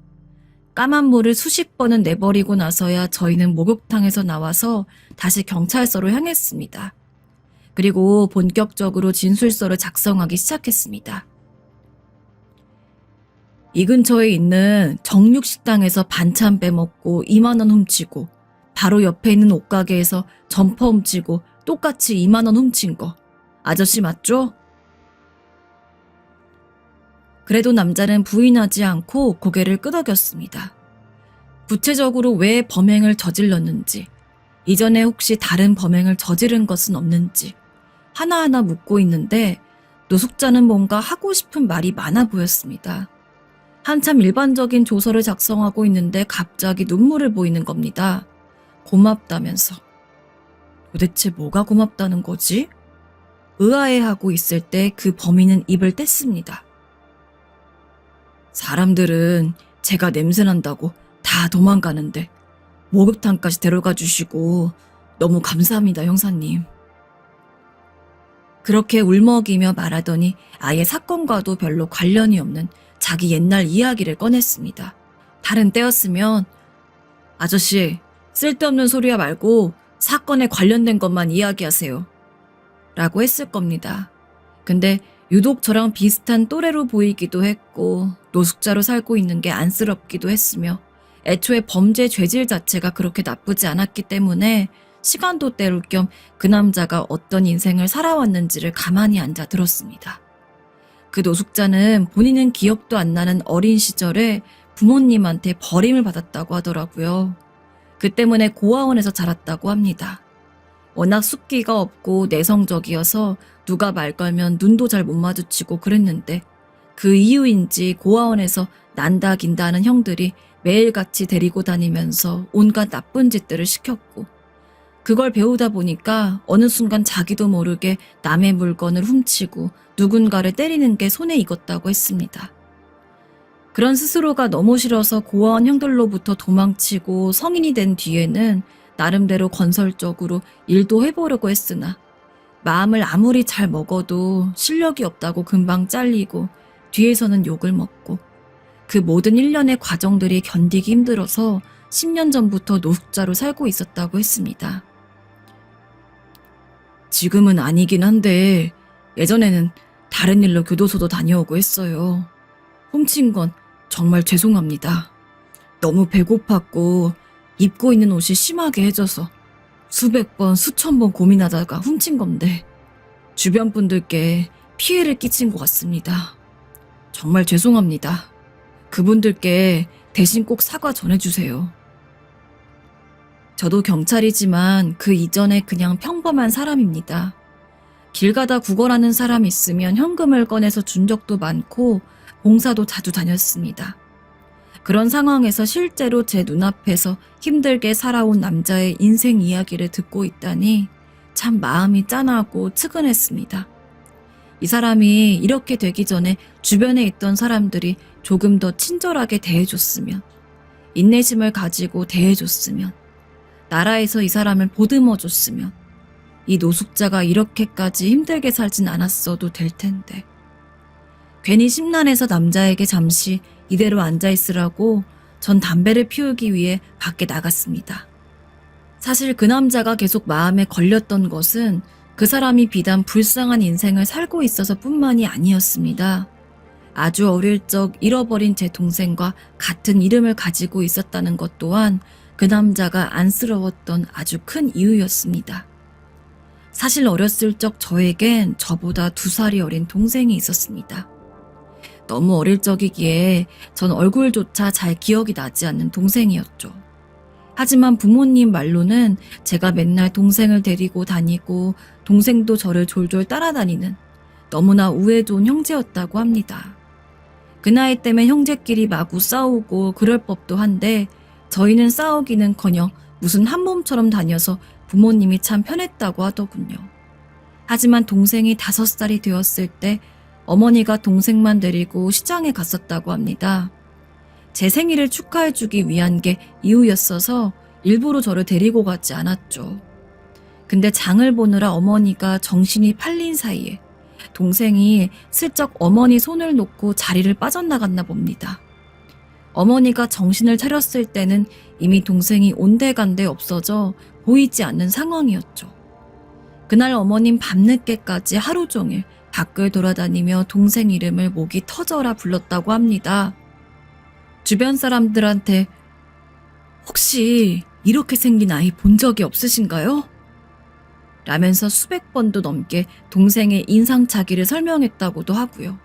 까만 물을 수십 번은 내버리고 나서야 저희는 목욕탕에서 나와서 다시 경찰서로 향했습니다. 그리고 본격적으로 진술서를 작성하기 시작했습니다. 이 근처에 있는 정육식당에서 반찬 빼먹고 2만 원 훔치고 바로 옆에 있는 옷가게에서 점퍼 훔치고 똑같이 2만 원 훔친 거 아저씨 맞죠? 그래도 남자는 부인하지 않고 고개를 끄덕였습니다. 구체적으로 왜 범행을 저질렀는지, 이전에 혹시 다른 범행을 저지른 것은 없는지 하나하나 묻고 있는데 노숙자는 뭔가 하고 싶은 말이 많아 보였습니다. 한참 일반적인 조서를 작성하고 있는데 갑자기 눈물을 보이는 겁니다. 고맙다면서. 도대체 뭐가 고맙다는 거지? 의아해하고 있을 때 그 범인은 입을 뗐습니다. 사람들은 제가 냄새난다고 다 도망가는데 목욕탕까지 데려가 주시고 너무 감사합니다, 형사님. 그렇게 울먹이며 말하더니 아예 사건과도 별로 관련이 없는 자기 옛날 이야기를 꺼냈습니다. 다른 때였으면 아저씨, 쓸데없는 소리야 말고 사건에 관련된 것만 이야기하세요. 라고 했을 겁니다. 근데 유독 저랑 비슷한 또래로 보이기도 했고 노숙자로 살고 있는 게 안쓰럽기도 했으며 애초에 범죄 죄질 자체가 그렇게 나쁘지 않았기 때문에 시간도 때울 겸 그 남자가 어떤 인생을 살아왔는지를 가만히 앉아 들었습니다. 그 노숙자는 본인은 기억도 안 나는 어린 시절에 부모님한테 버림을 받았다고 하더라고요. 그 때문에 고아원에서 자랐다고 합니다. 워낙 숫기가 없고 내성적이어서 누가 말 걸면 눈도 잘 못 마주치고 그랬는데 그 이유인지 고아원에서 난다 긴다 하는 형들이 매일같이 데리고 다니면서 온갖 나쁜 짓들을 시켰고 그걸 배우다 보니까 어느 순간 자기도 모르게 남의 물건을 훔치고 누군가를 때리는 게 손에 익었다고 했습니다. 그런 스스로가 너무 싫어서 고아원 형들로부터 도망치고 성인이 된 뒤에는 나름대로 건설적으로 일도 해보려고 했으나 마음을 아무리 잘 먹어도 실력이 없다고 금방 잘리고 뒤에서는 욕을 먹고 그 모든 일련의 과정들이 견디기 힘들어서 10년 전부터 노숙자로 살고 있었다고 했습니다. 지금은 아니긴 한데 예전에는 다른 일로 교도소도 다녀오고 했어요. 훔친 건 정말 죄송합니다. 너무 배고팠고 입고 있는 옷이 심하게 해져서 수백 번, 수천 번 고민하다가 훔친 건데 주변 분들께 피해를 끼친 것 같습니다. 정말 죄송합니다. 그분들께 대신 꼭 사과 전해주세요. 저도 경찰이지만 그 이전에 그냥 평범한 사람입니다. 길 가다 구걸하는 사람 있으면 현금을 꺼내서 준 적도 많고 봉사도 자주 다녔습니다. 그런 상황에서 실제로 제 눈앞에서 힘들게 살아온 남자의 인생 이야기를 듣고 있다니 참 마음이 짠하고 측은했습니다. 이 사람이 이렇게 되기 전에 주변에 있던 사람들이 조금 더 친절하게 대해줬으면, 인내심을 가지고 대해줬으면, 나라에서 이 사람을 보듬어줬으면, 이 노숙자가 이렇게까지 힘들게 살진 않았어도 될 텐데. 괜히 심란해서 남자에게 잠시 이대로 앉아있으라고 전 담배를 피우기 위해 밖에 나갔습니다. 사실 그 남자가 계속 마음에 걸렸던 것은 그 사람이 비단 불쌍한 인생을 살고 있어서 뿐만이 아니었습니다. 아주 어릴 적 잃어버린 제 동생과 같은 이름을 가지고 있었다는 것 또한 그 남자가 안쓰러웠던 아주 큰 이유였습니다. 사실 어렸을 적 저에겐 저보다 2살이 어린 동생이 있었습니다. 너무 어릴 적이기에 전 얼굴조차 잘 기억이 나지 않는 동생이었죠. 하지만 부모님 말로는 제가 맨날 동생을 데리고 다니고 동생도 저를 졸졸 따라다니는 너무나 우애 좋은 형제였다고 합니다. 그 나이 때면 형제끼리 마구 싸우고 그럴 법도 한데 저희는 싸우기는커녕 무슨 한 몸처럼 다녀서 부모님이 참 편했다고 하더군요. 하지만 동생이 5살이 되었을 때 어머니가 동생만 데리고 시장에 갔었다고 합니다. 제 생일을 축하해주기 위한 게 이유였어서 일부러 저를 데리고 가지 않았죠. 근데 장을 보느라 어머니가 정신이 팔린 사이에 동생이 슬쩍 어머니 손을 놓고 자리를 빠져나갔나 봅니다. 어머니가 정신을 차렸을 때는 이미 동생이 온데간데 없어져 보이지 않는 상황이었죠. 그날 어머님 밤늦게까지 하루 종일 밖을 돌아다니며 동생 이름을 목이 터져라 불렀다고 합니다. 주변 사람들한테 혹시 이렇게 생긴 아이 본 적이 없으신가요? 라면서 수백 번도 넘게 동생의 인상착의를 설명했다고도 하고요.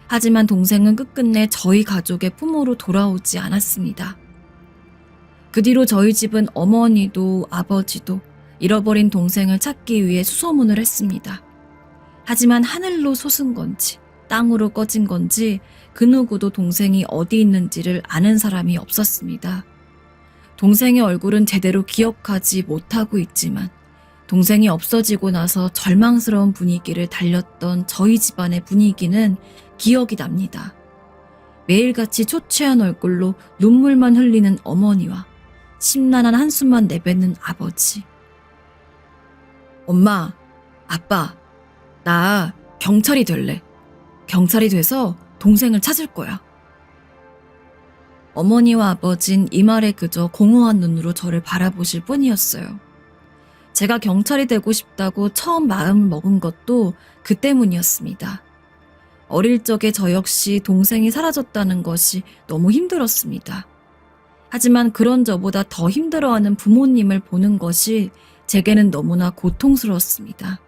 하지만 동생은 끝끝내 저희 가족의 품으로 돌아오지 않았습니다. 그 뒤로 저희 집은 어머니도 아버지도 잃어버린 동생을 찾기 위해 수소문을 했습니다. 하지만 하늘로 솟은 건지 땅으로 꺼진 건지 그 누구도 동생이 어디 있는지를 아는 사람이 없었습니다. 동생의 얼굴은 제대로 기억하지 못하고 있지만 동생이 없어지고 나서 절망스러운 분위기를 달렸던 저희 집안의 분위기는 기억이 납니다. 매일같이 초췌한 얼굴로 눈물만 흘리는 어머니와 심란한 한숨만 내뱉는 아버지. 엄마, 아빠, 나 경찰이 될래. 경찰이 돼서 동생을 찾을 거야. 어머니와 아버진 이 말에 그저 공허한 눈으로 저를 바라보실 뿐이었어요. 제가 경찰이 되고 싶다고 처음 마음을 먹은 것도 그 때문이었습니다. 어릴 적에 저 역시 동생이 사라졌다는 것이 너무 힘들었습니다. 하지만 그런 저보다 더 힘들어하는 부모님을 보는 것이 제게는 너무나 고통스러웠습니다.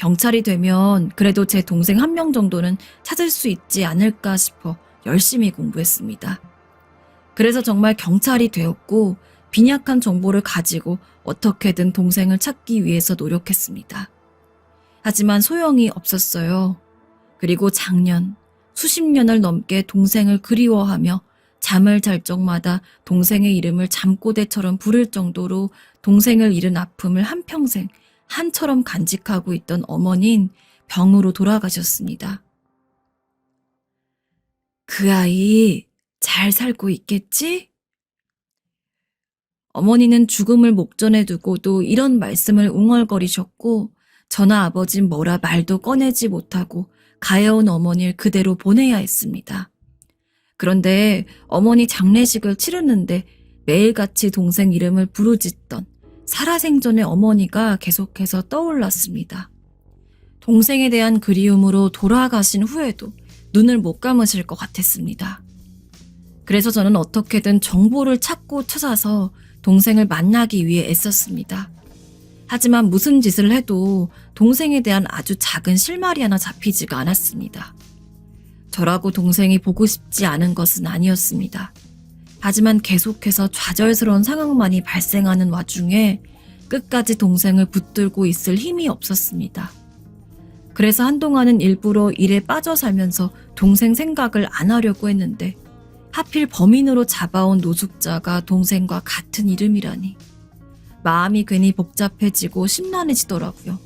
경찰이 되면 그래도 제 동생 1명 정도는 찾을 수 있지 않을까 싶어 열심히 공부했습니다. 그래서 정말 경찰이 되었고 빈약한 정보를 가지고 어떻게든 동생을 찾기 위해서 노력했습니다. 하지만 소용이 없었어요. 그리고 작년, 수십 년을 넘게 동생을 그리워하며 잠을 잘 적마다 동생의 이름을 잠꼬대처럼 부를 정도로 동생을 잃은 아픔을 한평생 한처럼 간직하고 있던 어머니는 병으로 돌아가셨습니다. 그 아이 잘 살고 있겠지? 어머니는 죽음을 목전에 두고도 이런 말씀을 웅얼거리셨고 저나 아버진 뭐라 말도 꺼내지 못하고 가여운 어머니를 그대로 보내야 했습니다. 그런데 어머니 장례식을 치르는데 매일같이 동생 이름을 부르짖던 살아생전의 어머니가 계속해서 떠올랐습니다. 동생에 대한 그리움으로 돌아가신 후에도 눈을 못 감으실 것 같았습니다. 그래서 저는 어떻게든 정보를 찾고 찾아서 동생을 만나기 위해 애썼습니다. 하지만 무슨 짓을 해도 동생에 대한 아주 작은 실마리 하나 잡히지가 않았습니다. 저라고 동생이 보고 싶지 않은 것은 아니었습니다. 하지만 계속해서 좌절스러운 상황만이 발생하는 와중에 끝까지 동생을 붙들고 있을 힘이 없었습니다. 그래서 한동안은 일부러 일에 빠져 살면서 동생 생각을 안 하려고 했는데 하필 범인으로 잡아온 노숙자가 동생과 같은 이름이라니 마음이 괜히 복잡해지고 심란해지더라고요.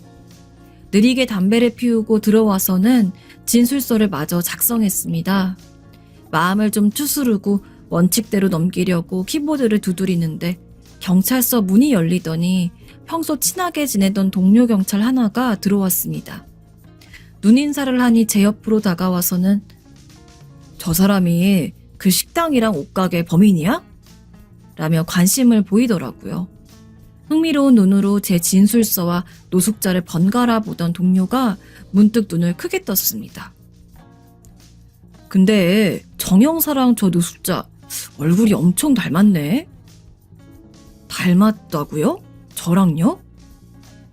느리게 담배를 피우고 들어와서는 진술서를 마저 작성했습니다. 마음을 좀 추스르고 원칙대로 넘기려고 키보드를 두드리는데 경찰서 문이 열리더니 평소 친하게 지내던 동료 경찰 하나가 들어왔습니다. 눈인사를 하니 제 옆으로 다가와서는 저 사람이 그 식당이랑 옷가게 범인이야? 라며 관심을 보이더라고요. 흥미로운 눈으로 제 진술서와 노숙자를 번갈아 보던 동료가 문득 눈을 크게 떴습니다. 근데 정영사랑 저 노숙자 얼굴이 엄청 닮았네? 닮았다고요? 저랑요?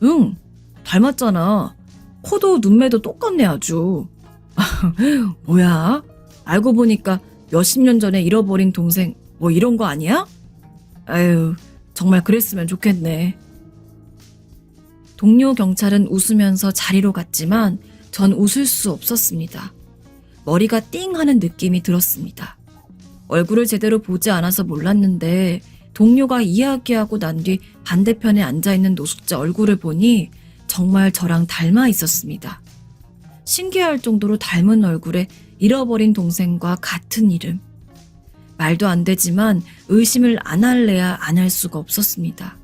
응, 닮았잖아. 코도 눈매도 똑같네 아주. 뭐야? 알고 보니까 몇십 년 전에 잃어버린 동생 뭐 이런 거 아니야? 아유, 정말 그랬으면 좋겠네. 동료 경찰은 웃으면서 자리로 갔지만 전 웃을 수 없었습니다. 머리가 띵 하는 느낌이 들었습니다. 얼굴을 제대로 보지 않아서 몰랐는데 동료가 이야기하고 난 뒤 반대편에 앉아있는 노숙자 얼굴을 보니 정말 저랑 닮아 있었습니다. 신기할 정도로 닮은 얼굴에 잃어버린 동생과 같은 이름. 말도 안 되지만 의심을 안 할래야 안 할 수가 없었습니다.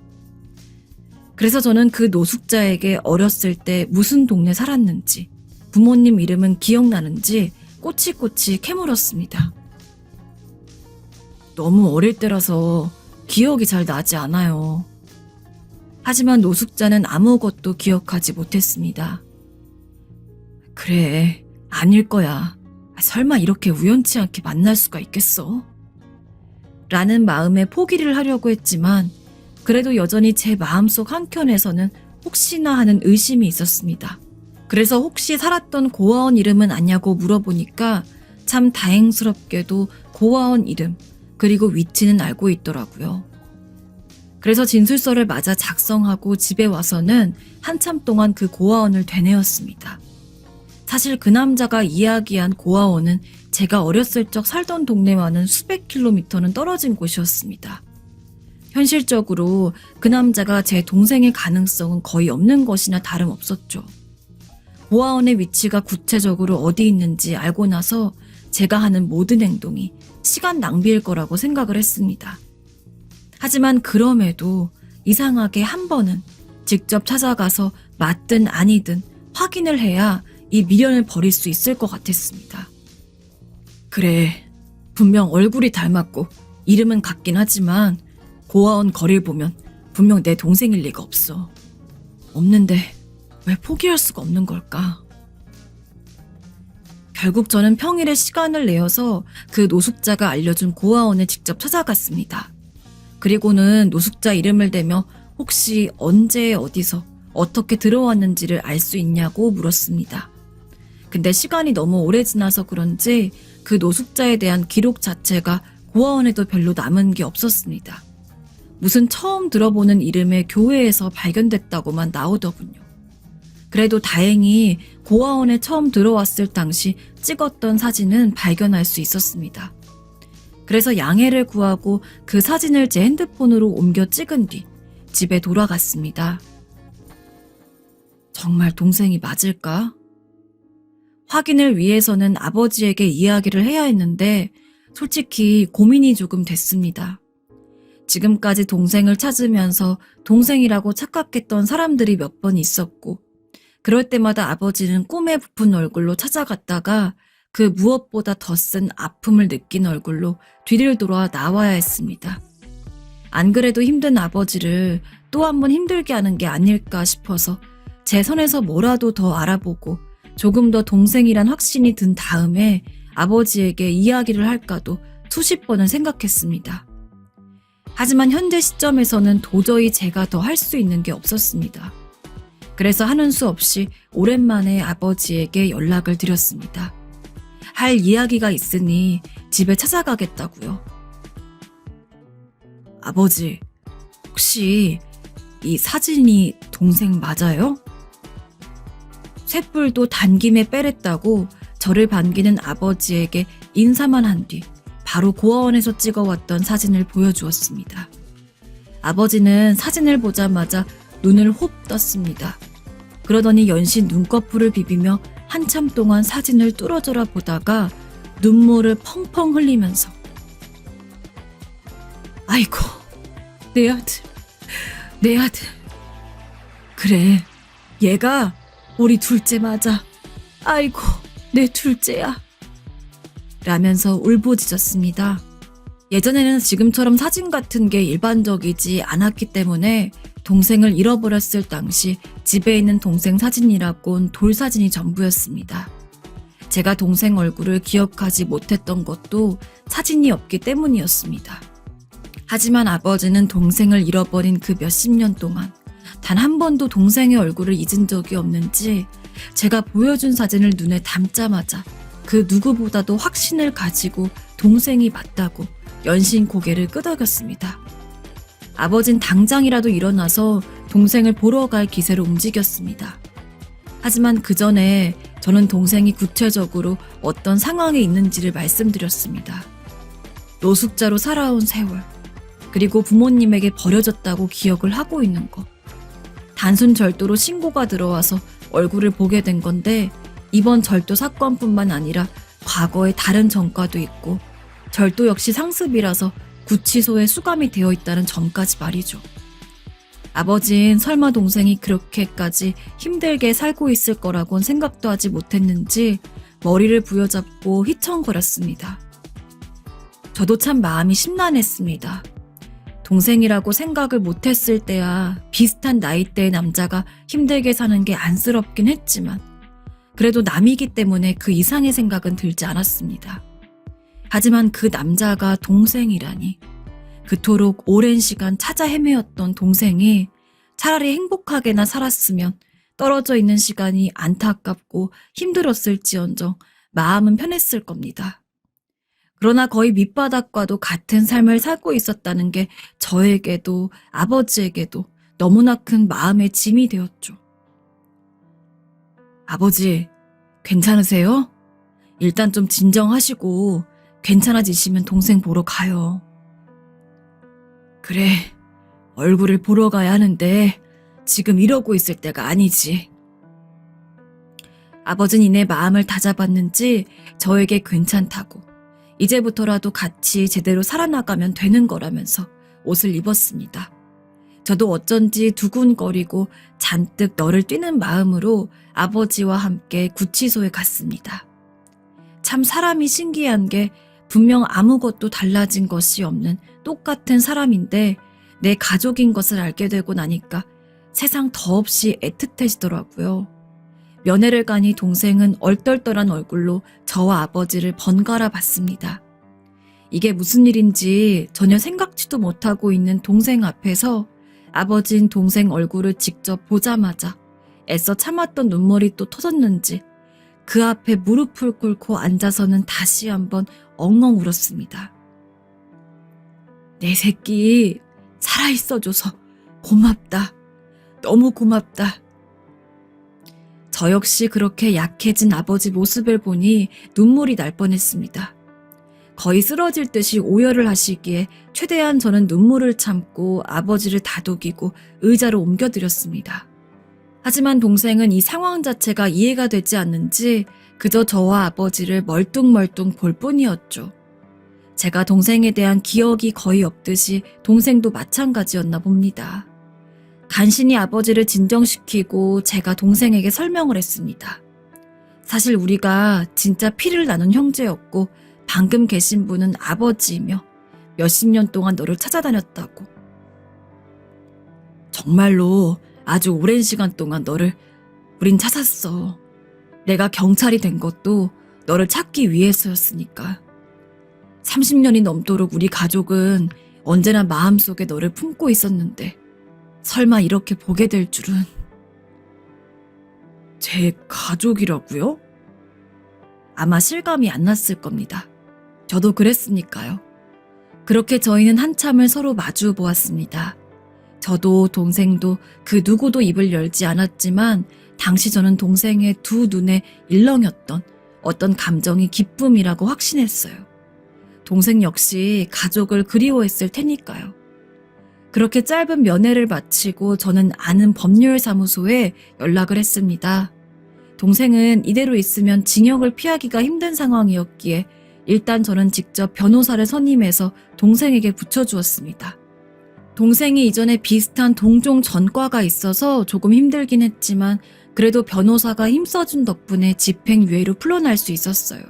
그래서 저는 그 노숙자에게 어렸을 때 무슨 동네 살았는지, 부모님 이름은 기억나는지 꼬치꼬치 캐물었습니다. 너무 어릴 때라서 기억이 잘 나지 않아요. 하지만 노숙자는 아무것도 기억하지 못했습니다. 그래, 아닐 거야. 설마 이렇게 우연치 않게 만날 수가 있겠어? 라는 마음에 포기를 하려고 했지만 그래도 여전히 제 마음속 한켠에서는 혹시나 하는 의심이 있었습니다. 그래서 혹시 살았던 고아원 이름은 아냐고 물어보니까 참 다행스럽게도 고아원 이름 그리고 위치는 알고 있더라고요. 그래서 진술서를 마저 작성하고 집에 와서는 한참 동안 그 고아원을 되뇌었습니다. 사실 그 남자가 이야기한 고아원은 제가 어렸을 적 살던 동네와는 수백 킬로미터는 떨어진 곳이었습니다. 현실적으로 그 남자가 제 동생의 가능성은 거의 없는 것이나 다름없었죠. 고아원의 위치가 구체적으로 어디 있는지 알고 나서 제가 하는 모든 행동이 시간 낭비일 거라고 생각을 했습니다. 하지만 그럼에도 이상하게 한 번은 직접 찾아가서 맞든 아니든 확인을 해야 이 미련을 버릴 수 있을 것 같았습니다. 그래, 분명 얼굴이 닮았고 이름은 같긴 하지만 고아원 거리를 보면 분명 내 동생일 리가 없어. 없는데 왜 포기할 수가 없는 걸까? 결국 저는 평일에 시간을 내어서 그 노숙자가 알려준 고아원에 직접 찾아갔습니다. 그리고는 노숙자 이름을 대며 혹시 언제 어디서 어떻게 들어왔는지를 알 수 있냐고 물었습니다. 근데 시간이 너무 오래 지나서 그런지 그 노숙자에 대한 기록 자체가 고아원에도 별로 남은 게 없었습니다. 무슨 처음 들어보는 이름의 교회에서 발견됐다고만 나오더군요. 그래도 다행히 고아원에 처음 들어왔을 당시 찍었던 사진은 발견할 수 있었습니다. 그래서 양해를 구하고 그 사진을 제 핸드폰으로 옮겨 찍은 뒤 집에 돌아갔습니다. 정말 동생이 맞을까? 확인을 위해서는 아버지에게 이야기를 해야 했는데 솔직히 고민이 조금 됐습니다. 지금까지 동생을 찾으면서 동생이라고 착각했던 사람들이 몇 번 있었고 그럴 때마다 아버지는 꿈에 부푼 얼굴로 찾아갔다가 그 무엇보다 더 센 아픔을 느낀 얼굴로 뒤를 돌아 나와야 했습니다. 안 그래도 힘든 아버지를 또 한 번 힘들게 하는 게 아닐까 싶어서 제 선에서 뭐라도 더 알아보고 조금 더 동생이란 확신이 든 다음에 아버지에게 이야기를 할까도 수십 번을 생각했습니다. 하지만 현재 시점에서는 도저히 제가 더 할 수 있는 게 없었습니다. 그래서 하는 수 없이 오랜만에 아버지에게 연락을 드렸습니다. 할 이야기가 있으니 집에 찾아가겠다고요. 아버지, 혹시 이 사진이 동생 맞아요? 쇳불도 단김에 빼랬다고 저를 반기는 아버지에게 인사만 한 뒤 바로 고아원에서 찍어왔던 사진을 보여주었습니다. 아버지는 사진을 보자마자 눈을 홉 떴습니다. 그러더니 연신 눈꺼풀을 비비며 한참 동안 사진을 뚫어져라 보다가 눈물을 펑펑 흘리면서 아이고, 내 아들, 내 아들. 그래, 얘가 우리 둘째 맞아. 아이고, 내 둘째야. 라면서 울부짖었습니다. 예전에는 지금처럼 사진 같은 게 일반적이지 않았기 때문에 동생을 잃어버렸을 당시 집에 있는 동생 사진이라곤 돌사진이 전부였습니다. 제가 동생 얼굴을 기억하지 못했던 것도 사진이 없기 때문이었습니다. 하지만 아버지는 동생을 잃어버린 그 몇십 년 동안 단 한 번도 동생의 얼굴을 잊은 적이 없는지 제가 보여준 사진을 눈에 담자마자 그 누구보다도 확신을 가지고 동생이 맞다고 연신 고개를 끄덕였습니다. 아버진 당장이라도 일어나서 동생을 보러 갈 기세로 움직였습니다. 하지만 그 전에 저는 동생이 구체적으로 어떤 상황에 있는지를 말씀드렸습니다. 노숙자로 살아온 세월, 그리고 부모님에게 버려졌다고 기억을 하고 있는 것. 단순 절도로 신고가 들어와서 얼굴을 보게 된 건데 이번 절도 사건뿐만 아니라 과거에 다른 전과도 있고 절도 역시 상습이라서 구치소에 수감이 되어 있다는 점까지 말이죠. 아버진 설마 동생이 그렇게까지 힘들게 살고 있을 거라곤 생각도 하지 못했는지 머리를 부여잡고 휘청거렸습니다. 저도 참 마음이 심란했습니다. 동생이라고 생각을 못했을 때야 비슷한 나이대의 남자가 힘들게 사는 게 안쓰럽긴 했지만 그래도 남이기 때문에 그 이상의 생각은 들지 않았습니다. 하지만 그 남자가 동생이라니, 그토록 오랜 시간 찾아 헤매었던 동생이 차라리 행복하게나 살았으면 떨어져 있는 시간이 안타깝고 힘들었을지언정 마음은 편했을 겁니다. 그러나 거의 밑바닥과도 같은 삶을 살고 있었다는 게 저에게도 아버지에게도 너무나 큰 마음의 짐이 되었죠. 아버지, 괜찮으세요? 일단 좀 진정하시고 괜찮아지시면 동생 보러 가요. 그래, 얼굴을 보러 가야 하는데 지금 이러고 있을 때가 아니지. 아버지는 이내 마음을 다잡았는지 저에게 괜찮다고 이제부터라도 같이 제대로 살아나가면 되는 거라면서 옷을 입었습니다. 저도 어쩐지 두근거리고 잔뜩 너를 뛰는 마음으로 아버지와 함께 구치소에 갔습니다. 참 사람이 신기한 게 분명 아무것도 달라진 것이 없는 똑같은 사람인데 내 가족인 것을 알게 되고 나니까 세상 더없이 애틋해지더라고요. 면회를 가니 동생은 얼떨떨한 얼굴로 저와 아버지를 번갈아 봤습니다. 이게 무슨 일인지 전혀 생각지도 못하고 있는 동생 앞에서 아버진 동생 얼굴을 직접 보자마자 애써 참았던 눈물이 또 터졌는지 그 앞에 무릎을 꿇고 앉아서는 다시 한번 엉엉 울었습니다. 내 새끼 살아있어줘서 고맙다. 너무 고맙다. 저 역시 그렇게 약해진 아버지 모습을 보니 눈물이 날 뻔했습니다. 거의 쓰러질 듯이 오열을 하시기에 최대한 저는 눈물을 참고 아버지를 다독이고 의자로 옮겨드렸습니다. 하지만 동생은 이 상황 자체가 이해가 되지 않는지 그저 저와 아버지를 멀뚱멀뚱 볼 뿐이었죠. 제가 동생에 대한 기억이 거의 없듯이 동생도 마찬가지였나 봅니다. 간신히 아버지를 진정시키고 제가 동생에게 설명을 했습니다. 사실 우리가 진짜 피를 나눈 형제였고 방금 계신 분은 아버지이며 몇십 년 동안 너를 찾아다녔다고. 정말로 아주 오랜 시간 동안 우린 찾았어. 내가 경찰이 된 것도 너를 찾기 위해서였으니까. 30년이 넘도록 우리 가족은 언제나 마음속에 너를 품고 있었는데 설마 이렇게 보게 될 줄은. 제 가족이라고요? 아마 실감이 안 났을 겁니다. 저도 그랬으니까요. 그렇게 저희는 한참을 서로 마주 보았습니다. 저도 동생도 그 누구도 입을 열지 않았지만 당시 저는 동생의 두 눈에 일렁였던 어떤 감정이 기쁨이라고 확신했어요. 동생 역시 가족을 그리워했을 테니까요. 그렇게 짧은 면회를 마치고 저는 아는 법률사무소에 연락을 했습니다. 동생은 이대로 있으면 징역을 피하기가 힘든 상황이었기에 일단 저는 직접 변호사를 선임해서 동생에게 붙여주었습니다. 동생이 이전에 비슷한 동종 전과가 있어서 조금 힘들긴 했지만 그래도 변호사가 힘써준 덕분에 집행유예로 풀려날 수 있었어요.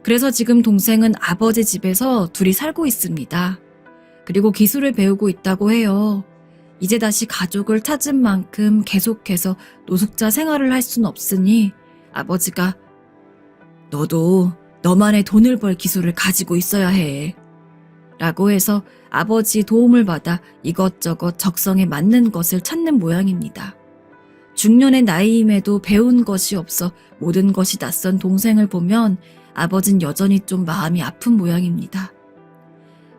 그래서 지금 동생은 아버지 집에서 둘이 살고 있습니다. 그리고 기술을 배우고 있다고 해요. 이제 다시 가족을 찾은 만큼 계속해서 노숙자 생활을 할 순 없으니 아버지가 너도 너만의 돈을 벌 기술을 가지고 있어야 해. 라고 해서 아버지의 도움을 받아 이것저것 적성에 맞는 것을 찾는 모양입니다. 중년의 나이임에도 배운 것이 없어 모든 것이 낯선 동생을 보면 아버진 여전히 좀 마음이 아픈 모양입니다.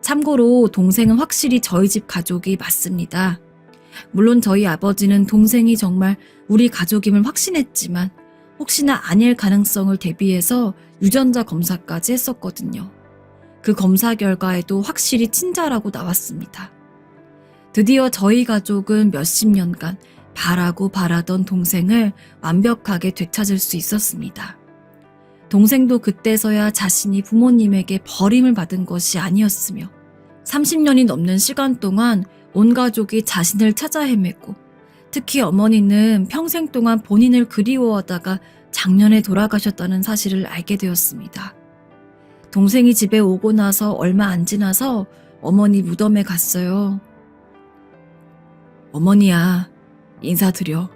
참고로 동생은 확실히 저희 집 가족이 맞습니다. 물론 저희 아버지는 동생이 정말 우리 가족임을 확신했지만 혹시나 아닐 가능성을 대비해서 유전자 검사까지 했었거든요. 그 검사 결과에도 확실히 친자라고 나왔습니다. 드디어 저희 가족은 몇십 년간 바라던 동생을 완벽하게 되찾을 수 있었습니다. 동생도 그때서야 자신이 부모님에게 버림을 받은 것이 아니었으며 30년이 넘는 시간 동안 온 가족이 자신을 찾아 헤매고 특히 어머니는 평생 동안 본인을 그리워하다가 작년에 돌아가셨다는 사실을 알게 되었습니다. 동생이 집에 오고 나서 얼마 안 지나서 어머니 무덤에 갔어요. 어머니야, 인사드려.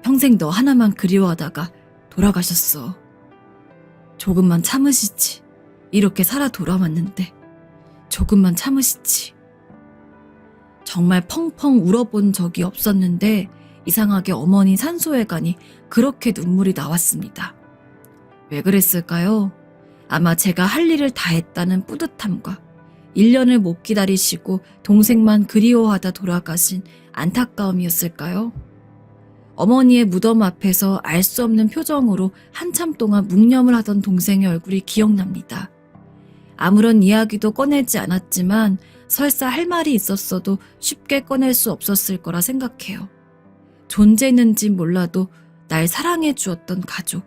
평생 너 하나만 그리워하다가 돌아가셨어. 조금만 참으시지. 이렇게 살아 돌아왔는데 조금만 참으시지. 정말 펑펑 울어본 적이 없었는데 이상하게 어머니 산소에 가니 그렇게 눈물이 나왔습니다. 왜 그랬을까요? 아마 제가 할 일을 다 했다는 뿌듯함과 1년을 못 기다리시고 동생만 그리워하다 돌아가신 안타까움이었을까요? 어머니의 무덤 앞에서 알 수 없는 표정으로 한참 동안 묵념을 하던 동생의 얼굴이 기억납니다. 아무런 이야기도 꺼내지 않았지만 설사 할 말이 있었어도 쉽게 꺼낼 수 없었을 거라 생각해요. 존재는진 몰라도 날 사랑해 주었던 가족.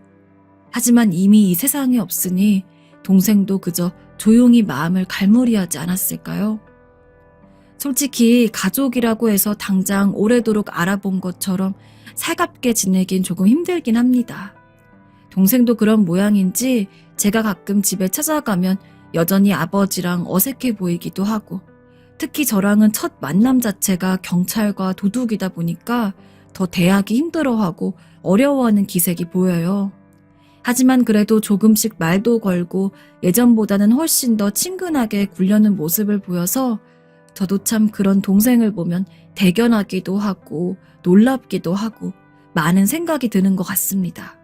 하지만 이미 이 세상에 없으니 동생도 그저 조용히 마음을 갈무리하지 않았을까요? 솔직히 가족이라고 해서 당장 오래도록 알아본 것처럼 살갑게 지내긴 조금 힘들긴 합니다. 동생도 그런 모양인지 제가 가끔 집에 찾아가면 여전히 아버지랑 어색해 보이기도 하고 특히 저랑은 첫 만남 자체가 경찰과 도둑이다 보니까 더 대하기 힘들어하고 어려워하는 기색이 보여요. 하지만 그래도 조금씩 말도 걸고 예전보다는 훨씬 더 친근하게 굴려는 모습을 보여서 저도 참 그런 동생을 보면 대견하기도 하고 놀랍기도 하고 많은 생각이 드는 것 같습니다.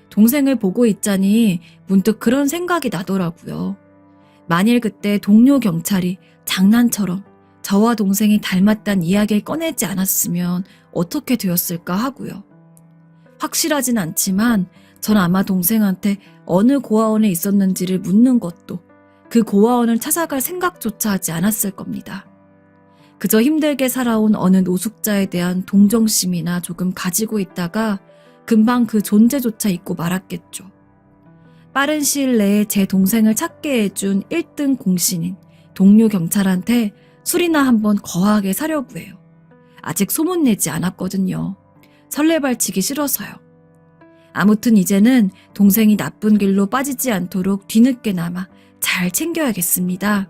동생을 보고 있자니 문득 그런 생각이 나더라고요. 만일 그때 동료 경찰이 장난처럼 저와 동생이 닮았다는 이야기를 꺼내지 않았으면 어떻게 되었을까 하고요. 확실하진 않지만 전 아마 동생한테 어느 고아원에 있었는지를 묻는 것도 그 고아원을 찾아갈 생각조차 하지 않았을 겁니다. 그저 힘들게 살아온 어느 노숙자에 대한 동정심이나 조금 가지고 있다가 금방 그 존재조차 잊고 말았겠죠. 빠른 시일 내에 제 동생을 찾게 해준 1등 공신인 동료 경찰한테 술이나 한번 거하게 사려고 해요. 아직 소문내지 않았거든요. 설레발치기 싫어서요. 아무튼 이제는 동생이 나쁜 길로 빠지지 않도록 뒤늦게나마 잘 챙겨야겠습니다.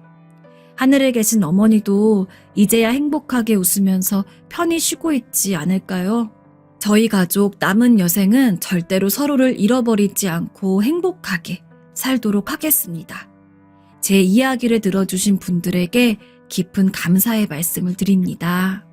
하늘에 계신 어머니도 이제야 행복하게 웃으면서 편히 쉬고 있지 않을까요? 저희 가족 남은 여생은 절대로 서로를 잃어버리지 않고 행복하게 살도록 하겠습니다. 제 이야기를 들어주신 분들에게 깊은 감사의 말씀을 드립니다.